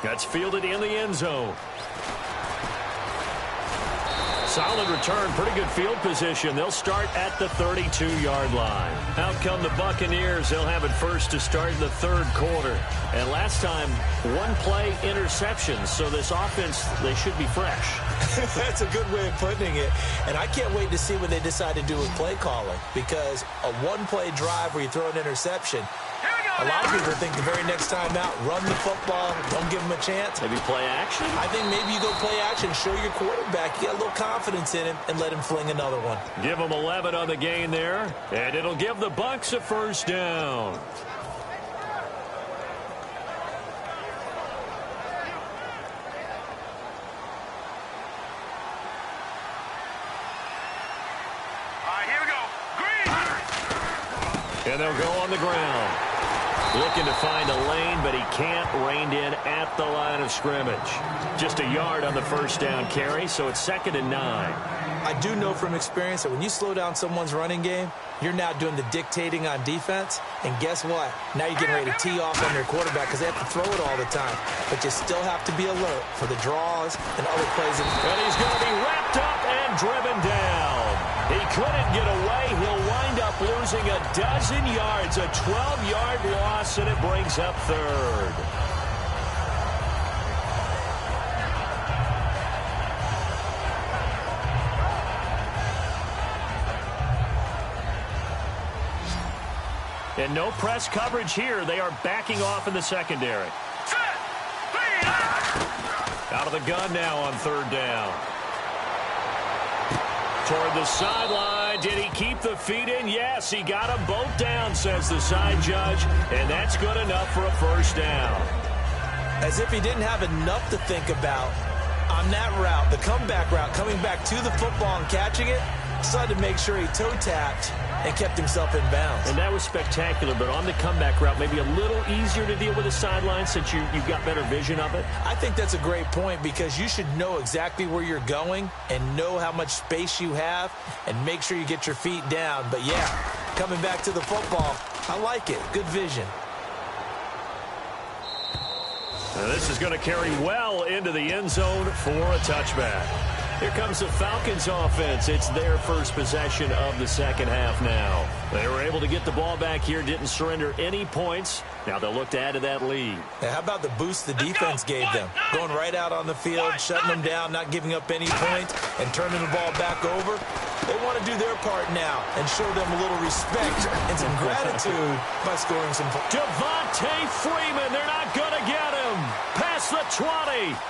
That's fielded in the end zone. Solid return, pretty good field position. They'll start at the 32-yard line. Out come the Buccaneers. They'll have it first to start in the third quarter. And last time, one-play interceptions. So this offense, they should be fresh. That's a good way of putting it. And I can't wait to see what they decide to do with play calling. Because a one-play drive where you throw an interception, a lot of people think the very next time out, run the football, don't give them a chance. Maybe play action? I think maybe you go play action, show your quarterback, you get a little confidence in him, and let him fling another one. Give him 11 on the gain there, and it'll give the Bucs a first down. All right, here we go. Green! And they'll go on the ground. Looking to find a lane, but he can't. Reined in at the line of scrimmage. Just a yard on the first down carry, so it's 2nd and 9. I do know from experience that when you slow down someone's running game, you're now doing the dictating on defense. And guess what? Now you're getting ready to tee off on their quarterback because they have to throw it all the time. But you still have to be alert for the draws and other plays. And he's going to be wrapped up and driven down. He couldn't get away. He'll wind up losing a dozen yards, a 12-yard loss, and it brings up 3rd. And no press coverage here. They are backing off in the secondary. Out of the gun now on 3rd down. Toward the sideline. Did he keep the feet in? Yes, he got them both down, says the side judge. And that's good enough for a first down. As if he didn't have enough to think about on that route, the comeback route, coming back to the football and catching it, decided to make sure he toe-tapped and kept himself in bounds. And that was spectacular, but on the comeback route, maybe a little easier to deal with the sideline since you've got better vision of it? I think that's a great point because you should know exactly where you're going and know how much space you have and make sure you get your feet down. But, yeah, coming back to the football, I like it. Good vision. Now this is going to carry well into the end zone for a touchback. Here comes the Falcons offense. It's their first possession of the second half now. They were able to get the ball back here, didn't surrender any points. Now they'll look to add to that lead. Now, how about the boost the defense gave them? Going right out on the field, shutting them down, not giving up any points, and turning the ball back over. They want to do their part now and show them a little respect and some gratitude by scoring some points. Devontae Freeman, they're not going to get him. Past the 20.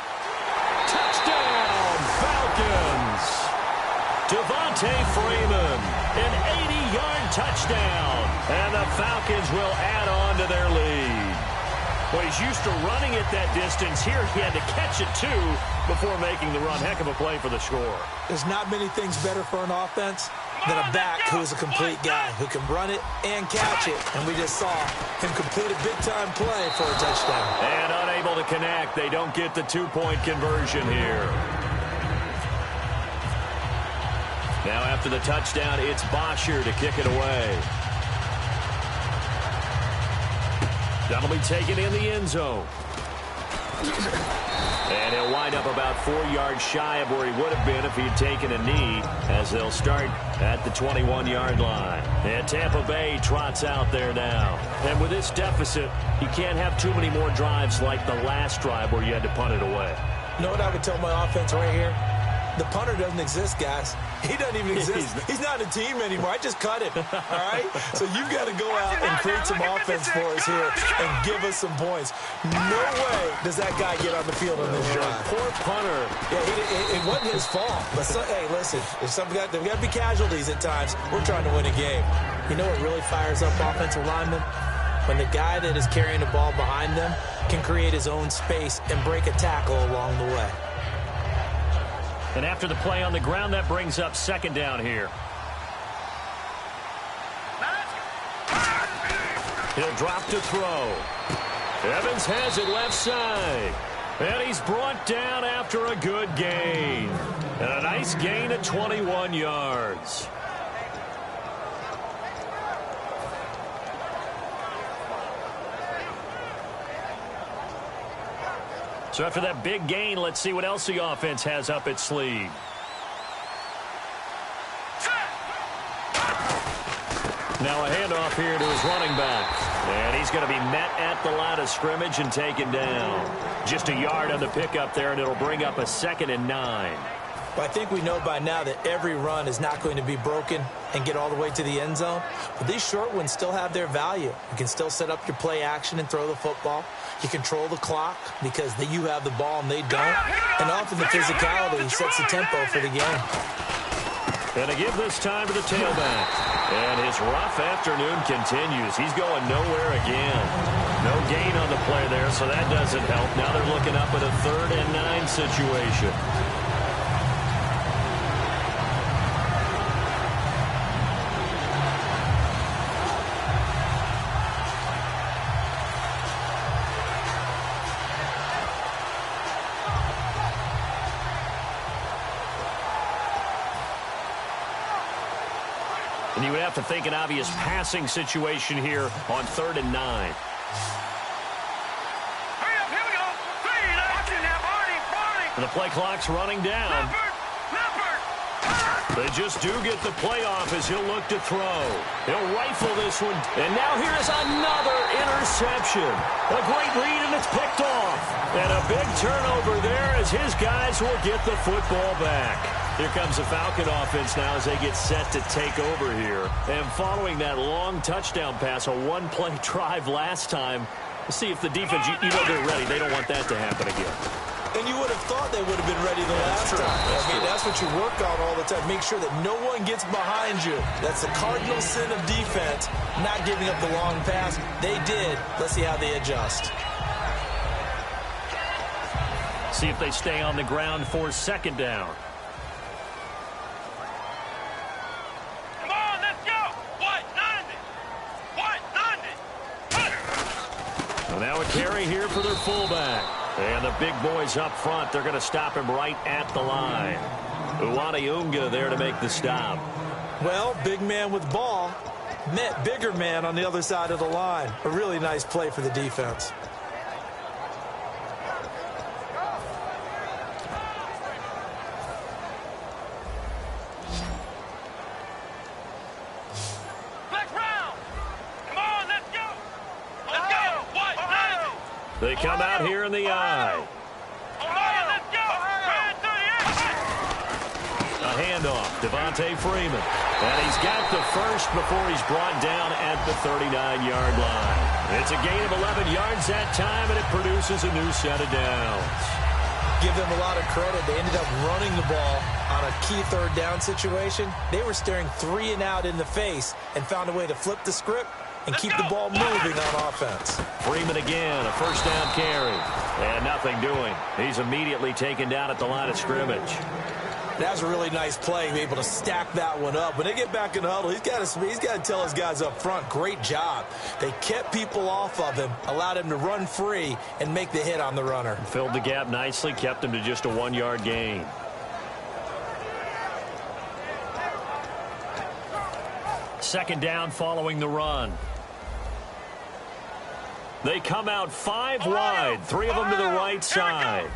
Touchdown, Falcons. Devontae Freeman, an 80-yard touchdown. And the Falcons will add on to their lead. Well, he's used to running at that distance. Here he had to catch it, too, before making the run. Heck of a play for the score. There's not many things better for an offense than a back who's a complete guy, who can run it and catch it. And we just saw him complete a big-time play for a touchdown. And unable to connect. They don't get the two-point conversion here. Now after the touchdown, it's Bosher to kick it away. That'll be taken in the end zone. And he'll wind up about 4 yards shy of where he would have been if he'd taken a knee, as they'll start at the 21-yard line. And Tampa Bay trots out there now. And with this deficit, you can't have too many more drives like the last drive where you had to punt it away. You know what I would tell my offense right here? The punter doesn't exist, guys. He doesn't even exist. He's not a team anymore. I just cut him, all right? So you've got to go out and create some offense for us here and give us some points. No way does that guy get on the field on this drive. Poor punter. Yeah, it wasn't his fault. But hey, listen, there's got to be casualties at times. We're trying to win a game. You know what really fires up offensive linemen? When the guy that is carrying the ball behind them can create his own space and break a tackle along the way. And after the play on the ground, that brings up second down here. He'll drop to throw. Evans has it left side. And he's brought down after a good gain. And a nice gain of 21 yards. So after that big gain, let's see what else the offense has up its sleeve. Now a handoff here to his running back. And he's going to be met at the line of scrimmage and taken down. Just a yard on the pickup there, and it'll bring up a 2nd and 9. Well, I think we know by now that every run is not going to be broken and get all the way to the end zone. But these short ones still have their value. You can still set up your play action and throw the football. You control the clock because you have the ball and they don't. And often the physicality sets the tempo for the game. And to give this time to the tailback. And his rough afternoon continues. He's going nowhere again. No gain on the play there, so that doesn't help. Now they're looking up at a 3rd and 9 situation. And you would have to think an obvious passing situation here on 3rd and 9. Hurry up, here we go. And the play clock's running down. They just do get the playoff as he'll look to throw. He'll rifle this one. And now here is another interception. A great read, and it's picked off. And a big turnover there as his guys will get the football back. Here comes the Falcon offense now as they get set to take over here. And following that long touchdown pass, a one-play drive last time, we'll see if the defense, you know they're ready. They don't want that to happen again. And you would have thought they would have been ready the last time. I mean, that's what you work on all the time. Make sure that no one gets behind you. That's the cardinal sin of defense, not giving up the long pass. They did. Let's see how they adjust. See if they stay on the ground for 2nd down. Come on, let's go. What? 90. So now a carry here for their fullback. And the big boys up front, they're going to stop him right at the line. Uwaniunga there to make the stop. Well, big man with ball met bigger man on the other side of the line. A really nice play for the defense. They come out here in the eye. A handoff, Devontae Freeman. And he's got the first before he's brought down at the 39-yard line. It's a gain of 11 yards that time, and it produces a new set of downs. Give them a lot of credit. They ended up running the ball on a key 3rd down situation. They were staring 3 and out in the face and found a way to flip the script and keep the ball moving on offense. Freeman again, a first down carry. And nothing doing. He's immediately taken down at the line of scrimmage. That was a really nice play, able to stack that one up. When they get back in the huddle, he's got to tell his guys up front, great job. They kept people off of him, allowed him to run free, and make the hit on the runner. Filled the gap nicely, kept him to just a 1-yard gain. Second down following the run. They come out 5 wide, 3 of them to the right side.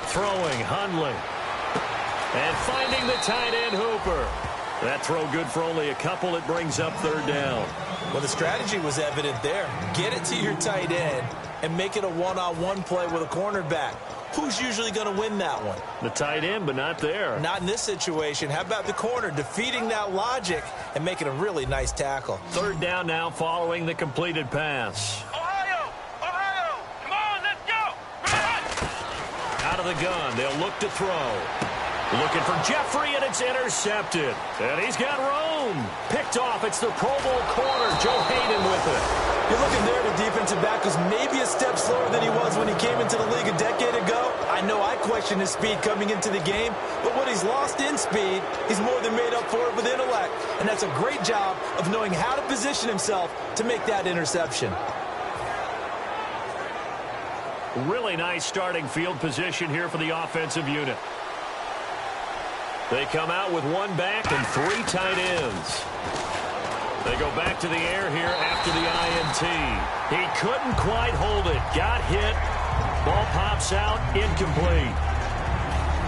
Throwing, Hundley. And finding the tight end, Hooper. That throw good for only a couple. It brings up third down. Well, the strategy was evident there. Get it to your tight end and make it a one-on-one play with a cornerback. Who's usually going to win that one? The tight end, but not there. Not in this situation. How about the corner defeating that logic and making a really nice tackle? Third down now following the completed pass. Ohio! Come on, let's go! Out of the gun, they'll look to throw. Looking for Jeffrey, and it's intercepted. And he's got room. Picked off. It's the Pro Bowl corner, Joe Hayden with it. You're looking there, the defensive back was maybe a step slower than he was when he came into the league a decade ago. I know I questioned his speed coming into the game, but what he's lost in speed, he's more than made up for it with intellect. And that's a great job of knowing how to position himself to make that interception. Really nice starting field position here for the offensive unit. They come out with 1 back and 3 tight ends. They go back to the air here after the INT. He couldn't quite hold it. Got hit. Ball pops out. Incomplete.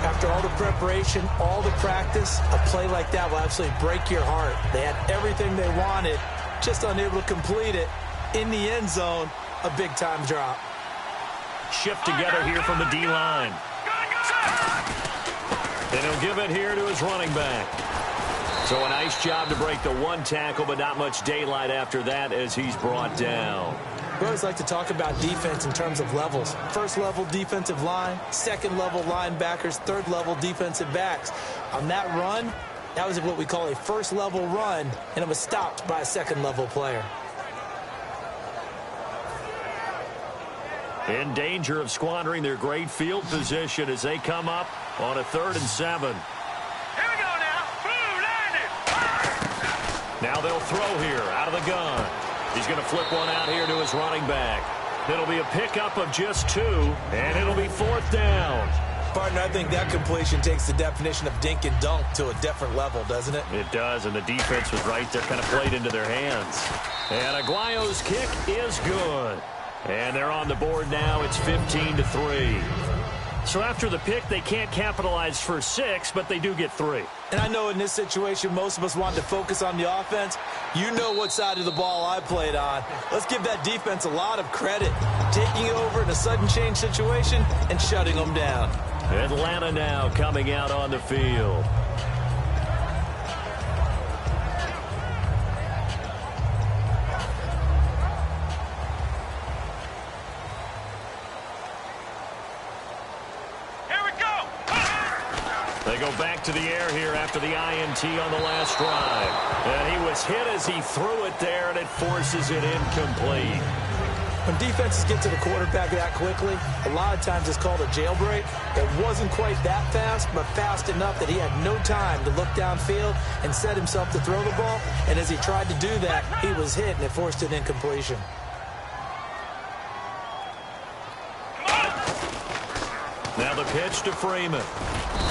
After all the preparation, all the practice, a play like that will absolutely break your heart. They had everything they wanted, just unable to complete it. In the end zone, a big-time drop. Shift together here from the D-line. And he'll give it here to his running back. So a nice job to break the 1 tackle, but not much daylight after that as he's brought down. We always like to talk about defense in terms of levels. First level defensive line, second level linebackers, third level defensive backs. On that run, that was what we call a first level run, and it was stopped by a second level player. In danger of squandering their great field position as they come up on a 3rd and 7. Here we go now. Blue landed. Now they'll throw here out of the gun. He's going to flip one out here to his running back. It'll be a pickup of just 2, and it'll be 4th down. Partner, I think that completion takes the definition of dink and dunk to a different level, doesn't it? It does, and the defense was right there, kind of played into their hands. And Aguayo's kick is good. And they're on the board now. It's 15-3. So after the pick, they can't capitalize for 6, but they do get 3. And I know in this situation, most of us want to focus on the offense. You know what side of the ball I played on. Let's give that defense a lot of credit. Taking over in a sudden change situation and shutting them down. Atlanta now coming out on the field. They go back to the air here after the INT on the last drive. And he was hit as he threw it there, and it forces it incomplete. When defenses get to the quarterback that quickly, a lot of times it's called a jailbreak. It wasn't quite that fast, but fast enough that he had no time to look downfield and set himself to throw the ball. And as he tried to do that, he was hit, and it forced an incompletion. Now the pitch to Freeman.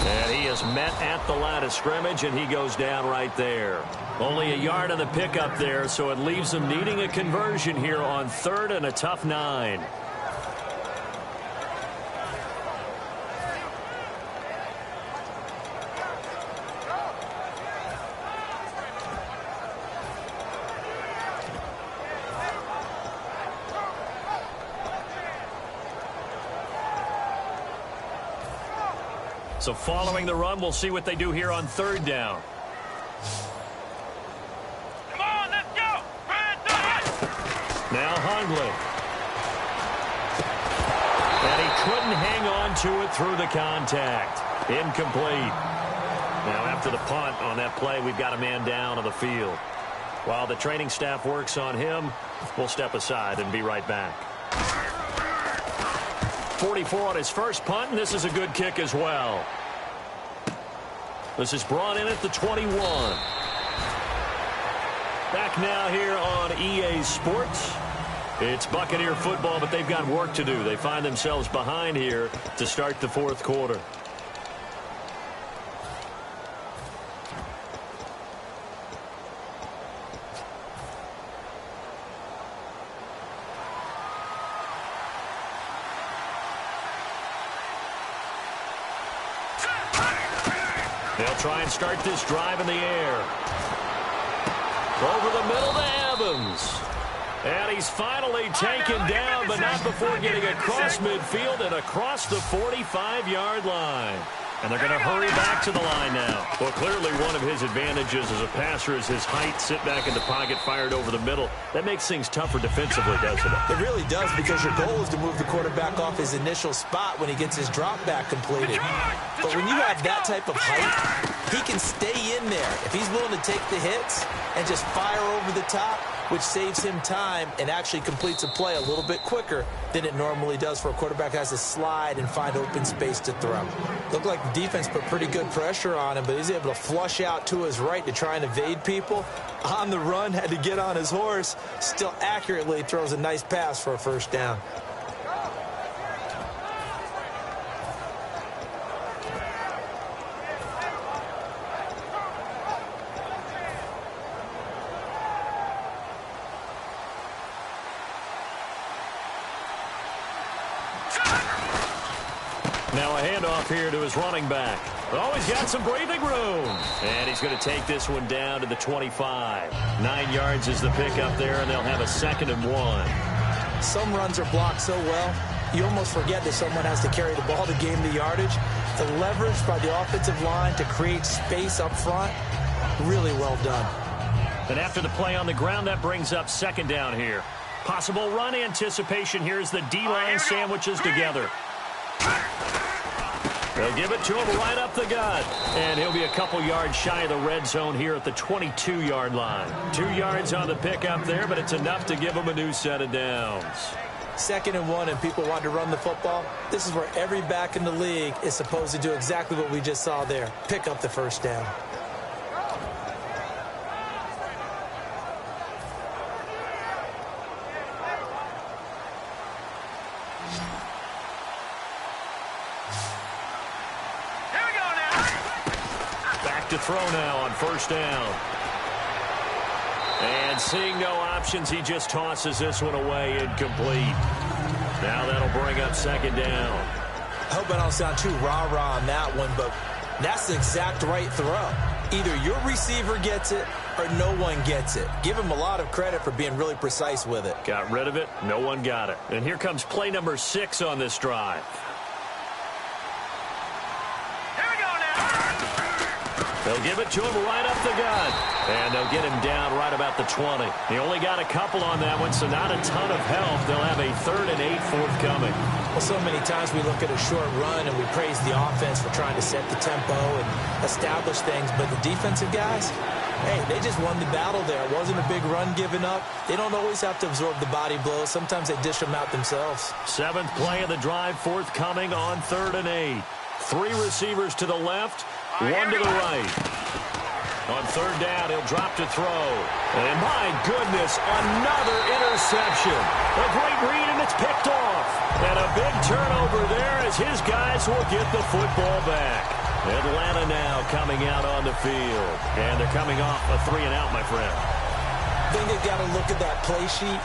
And he is met at the line of scrimmage, and he goes down right there. Only a yard on the pickup there, so it leaves him needing a conversion here on 3rd and a tough 9. So following the run, we'll see what they do here on 3rd down. Come on, let's go. Now Hundley. And he couldn't hang on to it through the contact. Incomplete. Now after the punt on that play, we've got a man down on the field. While the training staff works on him, we'll step aside and be right back. 44 on his first punt, and this is a good kick as well. This is brought in at the 21. Back now here on EA Sports. It's Buccaneer football, but they've got work to do. They find themselves behind here to start the fourth quarter. They'll try and start this drive in the air. Over the middle to Evans. And he's finally taken down, but not before getting across midfield and across the 45-yard line. And they're going to hurry back to the line now. Well, clearly one of his advantages as a passer is his height. Sit back in the pocket, fired over the middle. That makes things tougher defensively, doesn't it? It really does, because your goal is to move the quarterback off his initial spot when he gets his drop back completed. But when you have that type of height, he can stay in there if he's willing to take the hits and just fire over the top, which saves him time and actually completes a play a little bit quicker than it normally does for a quarterback who has to slide and find open space to throw. Looked like the defense put pretty good pressure on him, but he's able to flush out to his right to try and evade people. On the run, had to get on his horse, still accurately throws a nice pass for a first down. Now a handoff here to his running back. Oh, he's got some breathing room. And he's going to take this one down to the 25. 9 yards is the pickup there, and they'll have a 2nd and 1. Some runs are blocked so well, you almost forget that someone has to carry the ball to gain the yardage. The leverage by the offensive line to create space up front, really well done. And after the play on the ground, that brings up 2nd down here. Possible run anticipation here as the D-line sandwiches together. They'll give it to him right up the gut. And he'll be a couple yards shy of the red zone here at the 22-yard line. 2 yards on the pickup there, but it's enough to give him a new set of downs. 2nd and 1, and people want to run the football. This is where every back in the league is supposed to do exactly what we just saw there. Pick up the first down. To throw now on first down. And seeing no options, he just tosses this one away, incomplete. Now that'll bring up 2nd down. I hope I don't sound too rah-rah on that one, but that's the exact right throw. Either your receiver gets it or no one gets it. Give him a lot of credit for being really precise with it. Got rid of it. No one got it. And here comes play number 6 on this drive. They'll give it to him right up the gut. And they'll get him down right about the 20. He only got a couple on that one, so not a ton of help. They'll have a 3rd and 8 forthcoming. Well, so many times we look at a short run and we praise the offense for trying to set the tempo and establish things. But the defensive guys, hey, they just won the battle there. It wasn't a big run given up. They don't always have to absorb the body blows. Sometimes they dish them out themselves. 7th play of the drive forthcoming on 3rd and 8. 3 receivers to the left. 1 to the right. On 3rd down, he'll drop to throw. And my goodness, another interception. A great read, and it's picked off. And a big turnover there as his guys will get the football back. Atlanta now coming out on the field. And they're coming off a 3-and-out, my friend. I think they've got to look at that play sheet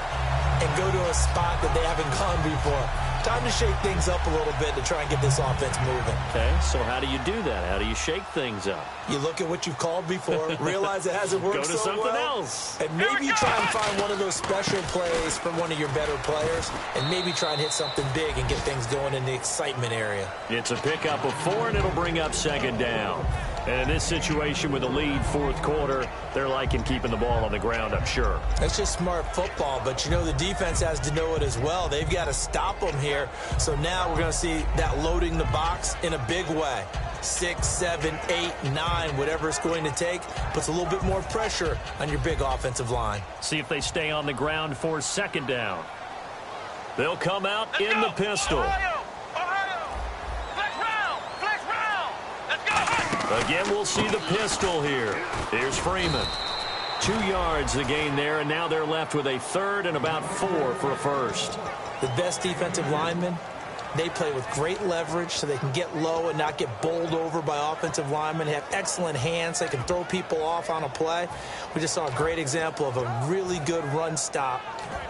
and go to a spot that they haven't gone before. Time to shake things up a little bit to try and get this offense moving. Okay, so how do you do that? How do you shake things up? You look at what you've called before, realize it hasn't worked so well. Go to something else. And maybe you try and find one of those special plays from one of your better players, and maybe try and hit something big and get things going in the excitement area. It's a pickup of 4, and it'll bring up 2nd down. And in this situation with the lead 4th quarter, they're liking keeping the ball on the ground, I'm sure. That's just smart football, but you know the defense has to know it as well. They've got to stop them here. So now we're going to see that loading the box in a big way. 6, 7, 8, 9, whatever it's going to take, puts a little bit more pressure on your big offensive line. See if they stay on the ground for second down. They'll come out in the pistol. Again, we'll see the pistol here. Here's Freeman. 2 yards the gain there, and now they're left with a third and about 4 for a first. The best defensive linemen, they play with great leverage so they can get low and not get bowled over by offensive linemen. They have excellent hands. They can throw people off on a play. We just saw a great example of a really good run stop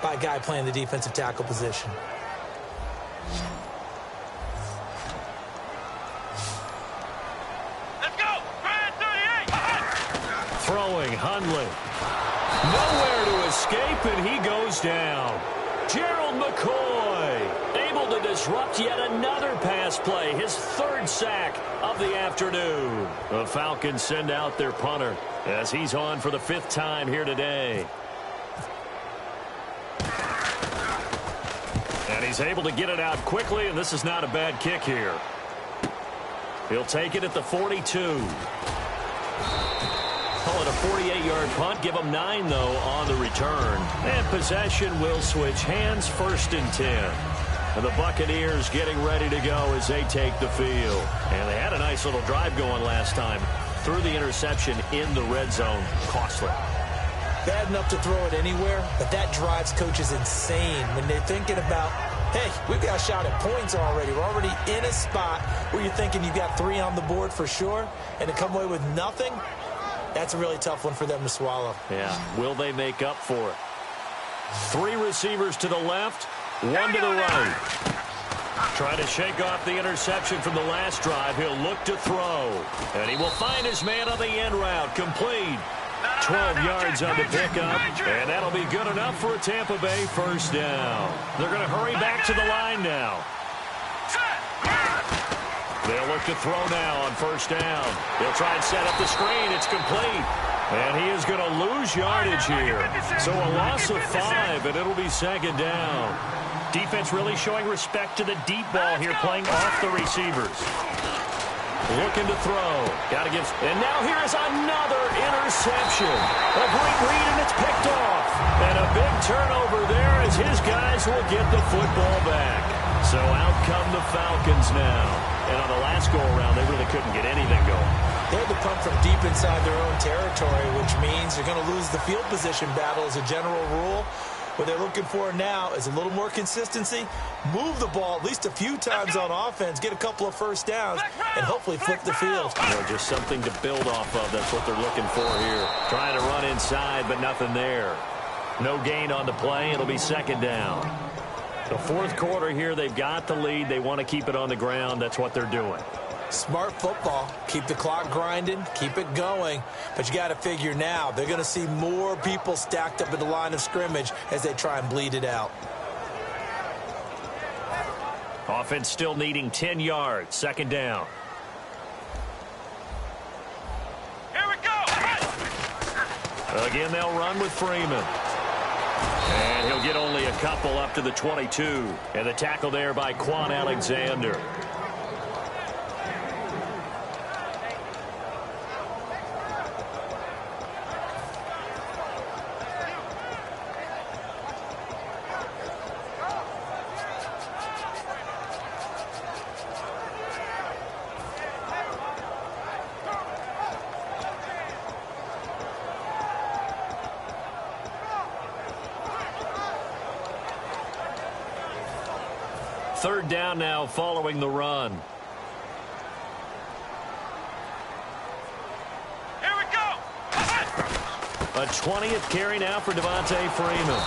by a guy playing the defensive tackle position. Throwing, Hundley. Nowhere to escape, and he goes down. Gerald McCoy able to disrupt yet another pass play, his third sack of the afternoon. The Falcons send out their punter as he's on for the 5th time here today. And he's able to get it out quickly, and this is not a bad kick here. He'll take it at the 42. Call it a 48-yard punt. Give them 9, though, on the return. And possession will switch hands, 1st and 10. And the Buccaneers getting ready to go as they take the field. And they had a nice little drive going last time. Threw the interception in the red zone. Costly. Bad enough to throw it anywhere, but that drives coaches insane when they're thinking about, hey, we've got a shot at points already. We're already in a spot where you're thinking you've got 3 on the board for sure, and to come away with nothing, that's a really tough one for them to swallow. Yeah, will they make up for it? 3 receivers to the left, 1 to the right. Trying to shake off the interception from the last drive. He'll look to throw. And he will find his man on the end route. Complete. 12 yards on the pickup. And that'll be good enough for a Tampa Bay 1st down. They're going to hurry back to the line now. They'll look to throw now on 1st down. They'll try and set up the screen. It's complete. And he is going to lose yardage here. So a loss of 5, and it'll be 2nd down. Defense really showing respect to the deep ball here, playing off the receivers. Looking to throw. Got to give. And now here is another interception. A great read, and it's picked off. And a big turnover there as his guys will get the football back. So out come the Falcons now. And on the last go-around, they really couldn't get anything going. They had to punt from deep inside their own territory, which means they're going to lose the field position battle as a general rule. What they're looking for now is a little more consistency, move the ball at least a few times on offense, get a couple of 1st downs, and hopefully flip the field. Just something to build off of. That's what they're looking for here. Trying to run inside, but nothing there. No gain on the play. It'll be 2nd down. The 4th quarter here, they've got the lead. They want to keep it on the ground. That's what they're doing. Smart football. Keep the clock grinding. Keep it going. But you got to figure now, they're going to see more people stacked up at the line of scrimmage as they try and bleed it out. Offense still needing 10 yards. 2nd down. Here we go. Again, they'll run with Freeman. And he'll get only a couple up to the 22. And the tackle there by Quan Alexander. Third down now following the run. Here we go. A 20th carry now for Devontae Freeman.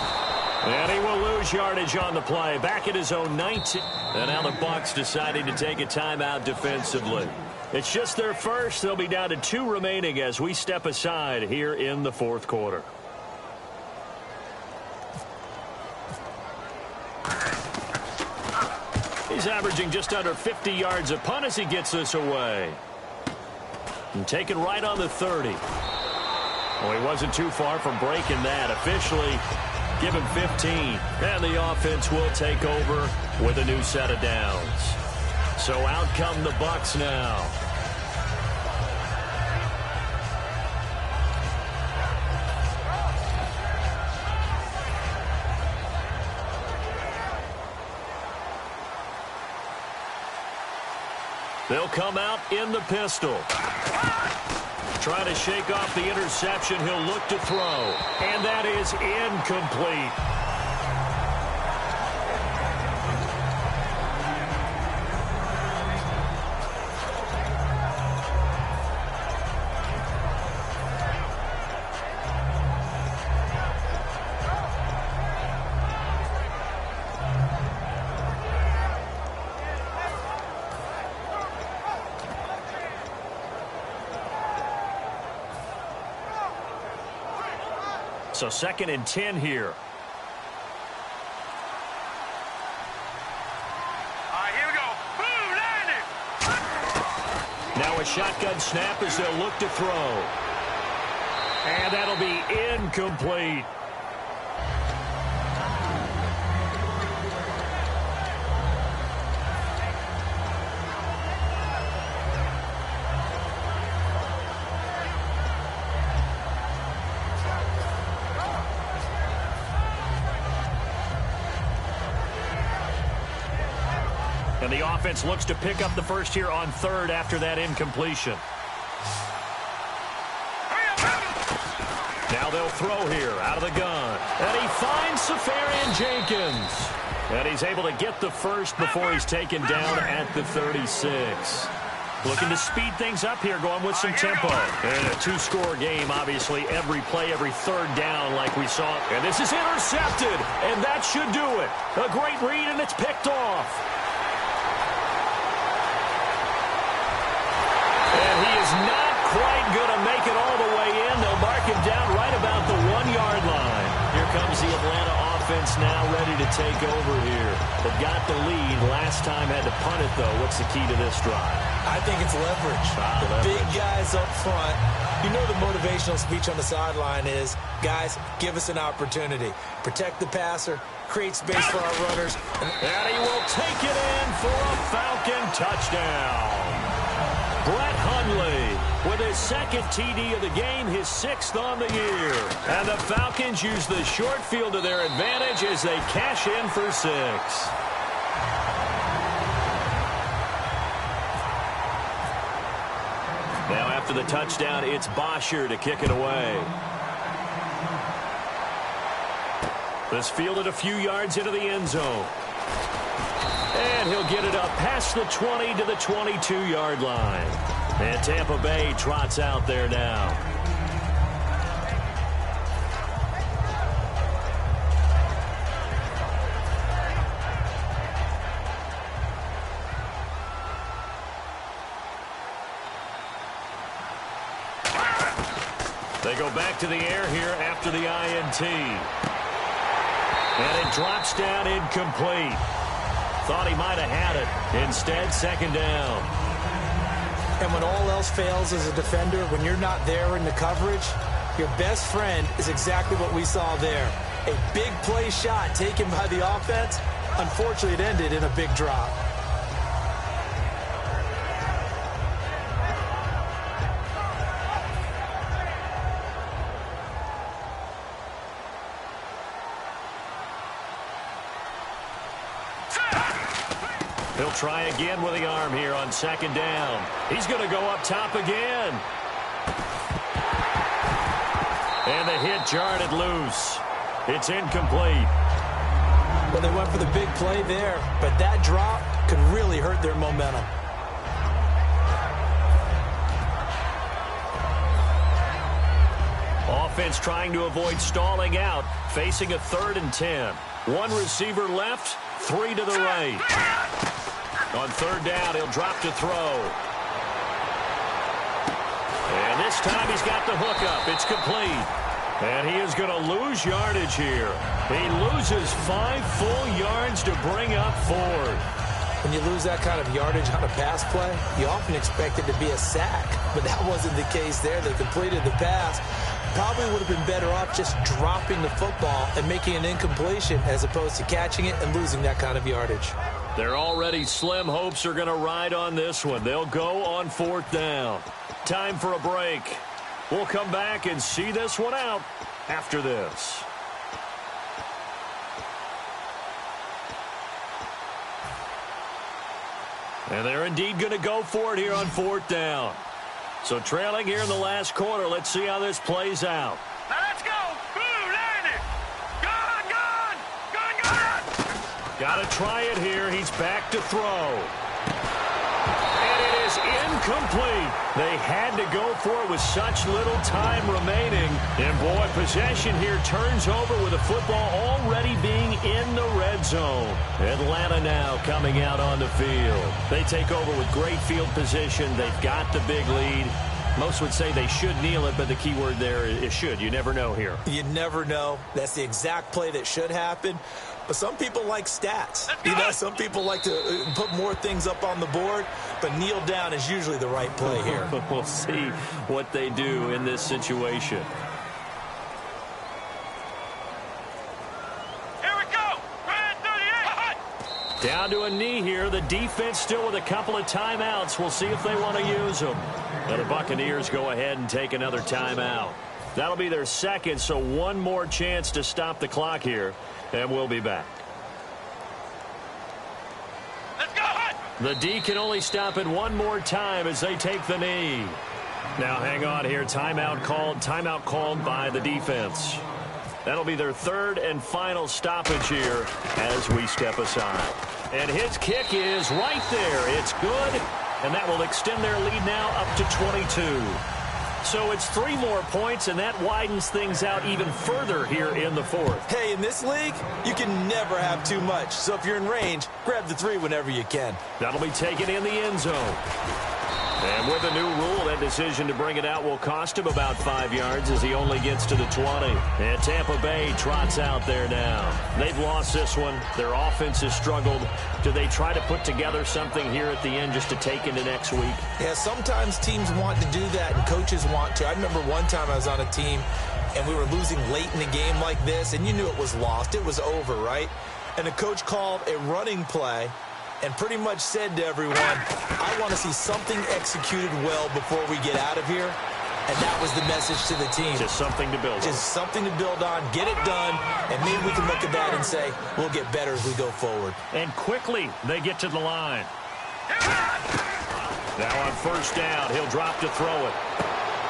And he will lose yardage on the play. Back at his own 19. And now the Bucs deciding to take a timeout defensively. It's just their first. They'll be down to 2 remaining as we step aside here in the 4th quarter. He's averaging just under 50 yards a punt as he gets this away. And taken right on the 30. Well, he wasn't too far from breaking that. Officially, give him 15. And the offense will take over with a new set of downs. So out come the Bucs now. They'll come out in the pistol. Trying to shake off the interception. He'll look to throw. And that is incomplete. So 2nd and 10 here. All right, here we go. Boom, landing. Now a shotgun snap as they'll look to throw. And that'll be incomplete. And the offense looks to pick up the first here on 3rd after that incompletion. Now they'll throw here out of the gun. And he finds Safarian Jenkins. And he's able to get the first before he's taken down at the 36. Looking to speed things up here, going with some tempo. And a 2-score game, obviously, every play, every 3rd down like we saw. And this is intercepted, and that should do it. A great read, and it's picked off. And he is not quite going to make it all the way in. They'll mark him down right about the 1-yard line. Here comes the Atlanta offense now ready to take over here. They've got the lead. Last time had to punt it, though. What's the key to this drive? I think it's leverage. The big guys up front. You know the motivational speech on the sideline is, guys, give us an opportunity. Protect the passer, create space for our runners. And he will take it in for a Falcon touchdown. Brett Hundley with his 2nd TD of the game, his 6th on the year. And the Falcons use the short field to their advantage as they cash in for 6. Now after the touchdown, it's Bosher to kick it away. This fielded a few yards into the end zone. And he'll get it up past the 20 to the 22-yard line. And Tampa Bay trots out there now. They go back to the air here after the INT. And it drops down incomplete. Thought he might have had it. Instead, 2nd down. And when all else fails as a defender, when you're not there in the coverage, your best friend is exactly what we saw there. A big play shot taken by the offense. Unfortunately, it ended in a big drop. He'll try again with the arm here on 2nd down. He's going to go up top again. And the hit jarred it loose. It's incomplete. Well, they went for the big play there, but that drop could really hurt their momentum. Offense trying to avoid stalling out, facing a 3rd and 10. 1 receiver left, 3 to the right. On 3rd down, he'll drop to throw. And this time he's got the hook up. It's complete. And he is going to lose yardage here. He loses 5 full yards to bring up 4th. When you lose that kind of yardage on a pass play, you often expect it to be a sack. But that wasn't the case there. They completed the pass. Probably would have been better off just dropping the football and making an incompletion as opposed to catching it and losing that kind of yardage. Their already slim hopes are going to ride on this one. They'll go on 4th down. Time for a break. We'll come back and see this one out after this. And they're indeed going to go for it here on 4th down. So trailing here in the last quarter. Let's see how this plays out. Now let's go. Boom, landed. Gone. Got to try it here. He's back to throw. And it is incomplete. They had to go for it with such little time remaining. And, boy, possession here turns over with the football already being in the red zone. Atlanta now coming out on the field. They take over with great field position. They've got the big lead. Most would say they should kneel it, but the key word there is should. You never know here. You never know. That's the exact play that should happen. But some people like stats. You know, some people like to put more things up on the board, but kneel down is usually the right play here. We'll see what they do in this situation. Here we go. Right at 38. Down to a knee here. The defense still with a couple of timeouts. We'll see if they want to use them. Now the Buccaneers go ahead and take another timeout. That'll be their second, so one more chance to stop the clock here. And we'll be back. Let's go. The D can only stop it one more time as they take the knee. Now hang on here. Timeout called by the defense. That'll be their third and final stoppage here as we step aside. And his kick is right there. It's good. And that will extend their lead now up to 22. So it's 3 more points, and that widens things out even further here in the 4th. Hey, in this league, you can never have too much. So if you're in range, grab the 3 whenever you can. That'll be taken in the end zone. And with a new rule, that decision to bring it out will cost him about 5 yards as he only gets to the 20. And Tampa Bay trots out there now. They've lost this one. Their offense has struggled. Do they try to put together something here at the end just to take into next week? Yeah, sometimes teams want to do that and coaches want to. I remember one time I was on a team and we were losing late in the game like this, and you knew it was lost. It was over, right? And the coach called a running play and pretty much said to everyone, I want to see something executed well before we get out of here. And that was the message to the team. Just something to build on. Just something to build on, get it done, and maybe we can look at that and say, we'll get better as we go forward. And quickly, they get to the line. Now on 1st down, he'll drop to throw it.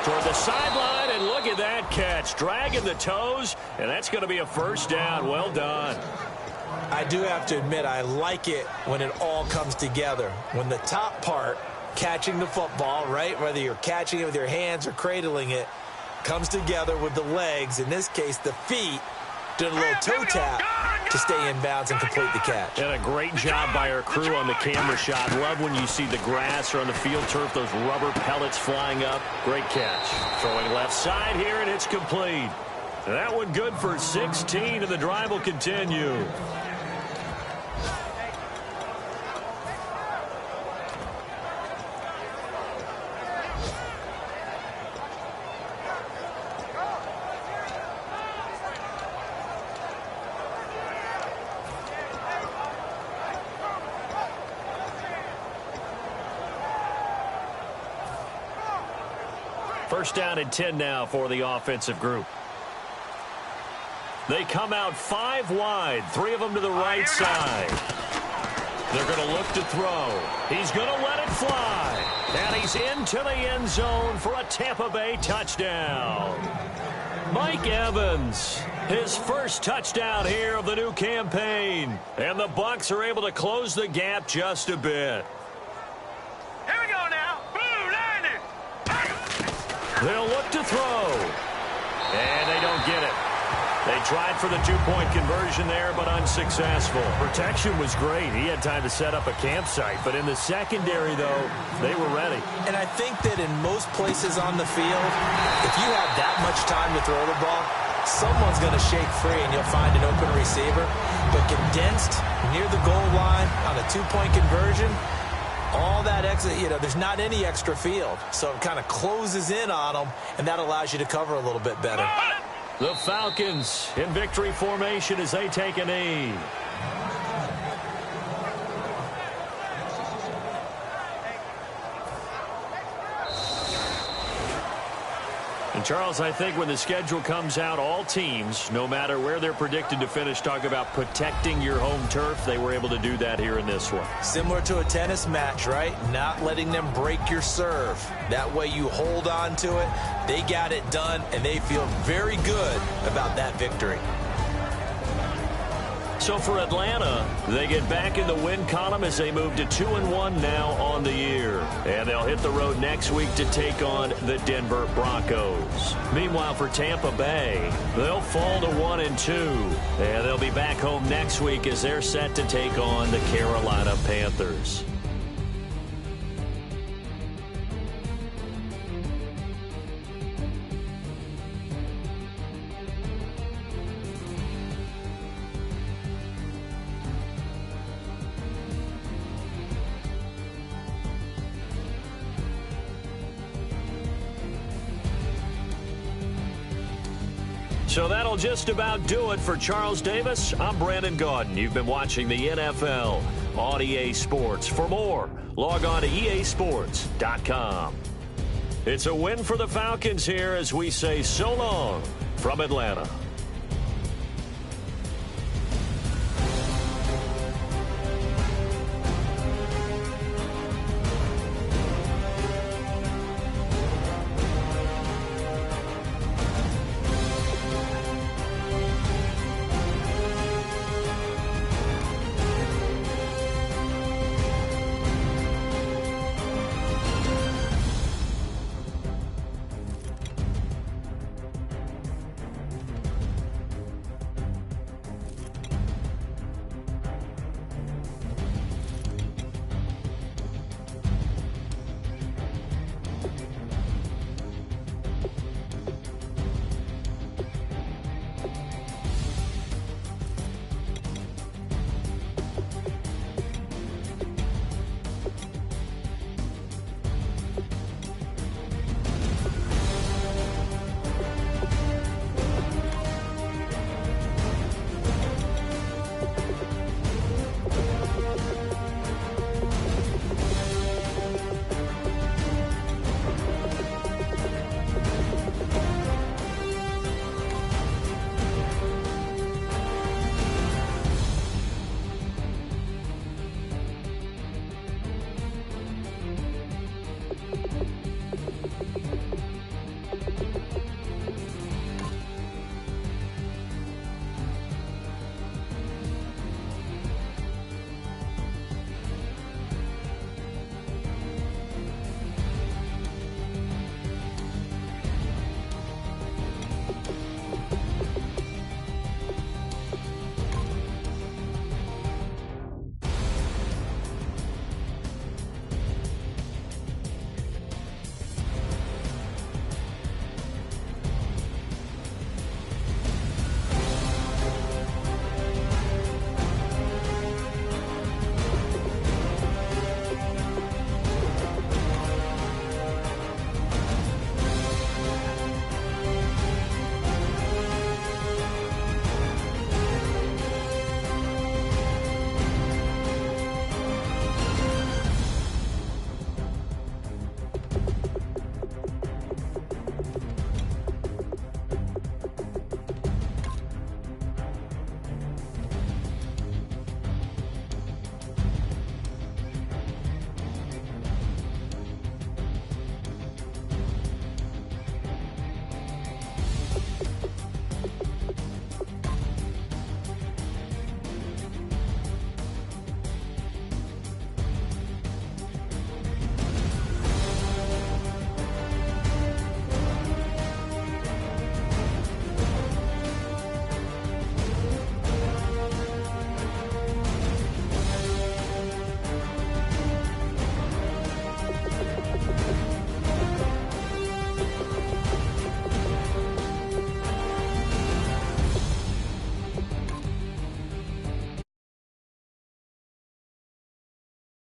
Toward the sideline, and look at that catch. Dragging the toes, and that's going to be a 1st down. Well done. I do have to admit, I like it when it all comes together. When the top part, catching the football, right, whether you're catching it with your hands or cradling it, comes together with the legs, in this case the feet, doing a little toe tap to stay in bounds and complete the catch. And a great job by our crew on the camera shot. Love when you see the grass or on the field turf, those rubber pellets flying up. Great catch. Throwing left side here, and it's complete. That one good for 16, and the drive will continue. First down and 10 now for the offensive group. They come out 5 wide, 3 of them to the right side. They're going to look to throw. He's going to let it fly. And he's into the end zone for a Tampa Bay touchdown. Mike Evans, his first touchdown here of the new campaign. And the Bucs are able to close the gap just a bit. Here we go now. Boom, landed. They'll look to throw. And they don't get it. They tried for the 2-point conversion there, but unsuccessful. Protection was great. He had time to set up a campsite. But in the secondary, though, they were ready. And I think that in most places on the field, if you have that much time to throw the ball, someone's going to shake free and you'll find an open receiver. But condensed near the goal line on a 2-point conversion, all that extra, there's not any extra field. So it kind of closes in on them, and that allows you to cover a little bit better. The Falcons in victory formation as they take a knee. Charles, I think when the schedule comes out, all teams, no matter where they're predicted to finish, talk about protecting your home turf. They were able to do that here in this one. Similar to a tennis match, right? Not letting them break your serve. That way you hold on to it. They got it done, and they feel very good about that victory. So for Atlanta, they get back in the win column as they move to 2-1 now on the year. And they'll hit the road next week to take on the Denver Broncos. Meanwhile, for Tampa Bay, they'll fall to 1-2. And they'll be back home next week as they're set to take on the Carolina Panthers. So that'll just about do it for Charles Davis. I'm Brandon Gaudin. You've been watching the NFL on EA Sports. For more, log on to easports.com. It's a win for the Falcons here as we say so long from Atlanta.